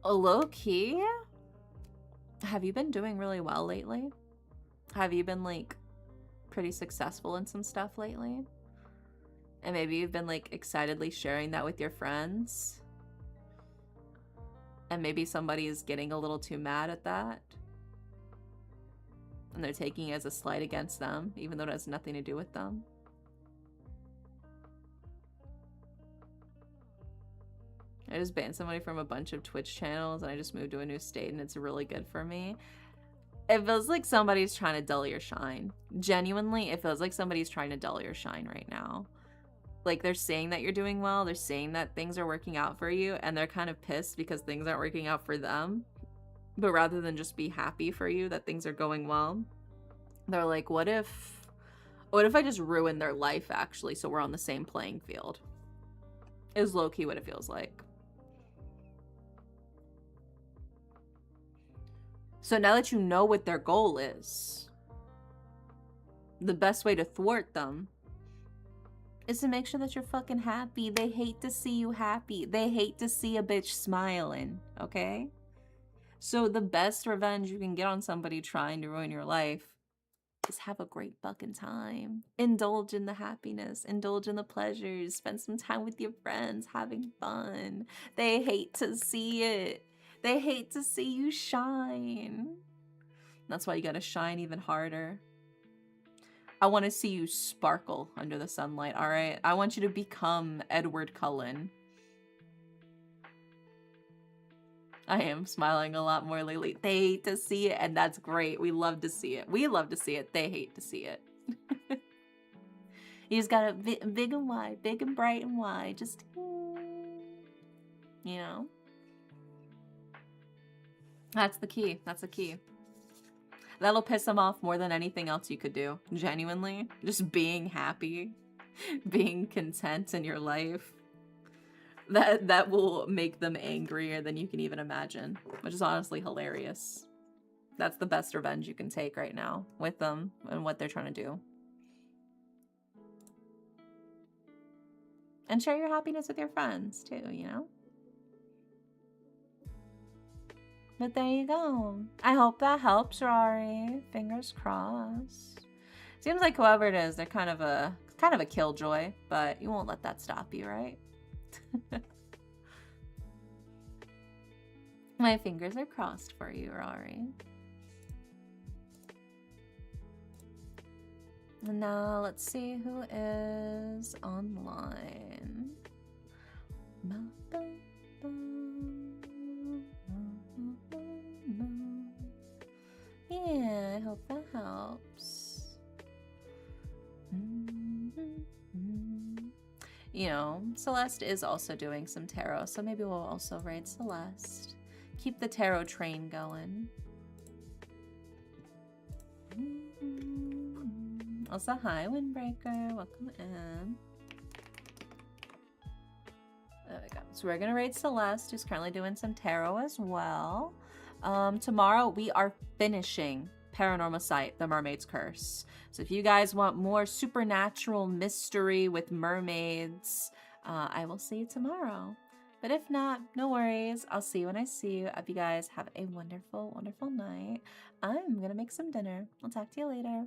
S1: Low key, have you been doing really well lately? Have you been like pretty successful in some stuff lately? And maybe you've been like excitedly sharing that with your friends. And maybe somebody is getting a little too mad at that. And they're taking it as a slight against them, even though it has nothing to do with them. I just banned somebody from a bunch of Twitch channels and I just moved to a new state and it's really good for me. It feels like somebody's trying to dull your shine. Genuinely, it feels like somebody's trying to dull your shine right now. Like they're saying that you're doing well, they're saying that things are working out for you, and they're kind of pissed because things aren't working out for them. But rather than just be happy for you that things are going well, they're like, what if I just ruin their life actually so we're on the same playing field? Is low-key what it feels like. So now that you know what their goal is, the best way to thwart them is to make sure that you're fucking happy. They hate to see you happy. They hate to see a bitch smiling, okay? So the best revenge you can get on somebody trying to ruin your life is have a great fucking time. Indulge in the happiness. Indulge in the pleasures. Spend some time with your friends having fun. They hate to see it. They hate to see you shine. That's why you gotta shine even harder. I want to see you sparkle under the sunlight, all right? I want you to become Edward Cullen. I am smiling a lot more lately. They hate to see it, and that's great. We love to see it. We love to see it. They hate to see it. You just gotta big and wide, big and bright and wide. Just, you know? That's the key. That's the key. That'll piss them off more than anything else you could do. Genuinely. Just being happy. Being content in your life. That will make them angrier than you can even imagine. Which is honestly hilarious. That's the best revenge you can take right now with them and what they're trying to do. And share your happiness with your friends too, you know? But there you go. I hope that helps, Rory. Fingers crossed. Seems like whoever it is, they're kind of a killjoy, but you won't let that stop you, right? My fingers are crossed for you, Rory. And now let's see who is online. Yeah, I hope that helps. You know, Celeste is also doing some tarot, so maybe we'll also raid Celeste. Keep the tarot train going. Also, hi, Windbreaker. Welcome in. There we go. So we're going to raid Celeste, who's currently doing some tarot as well. Tomorrow, we are finishing Paranormal Sight, The Mermaid's Curse. So if you guys want more supernatural mystery with mermaids, I will see you tomorrow. But if not, no worries. I'll see you when I see you. I hope you guys have a wonderful, wonderful night. I'm going to make some dinner. I'll talk to you later.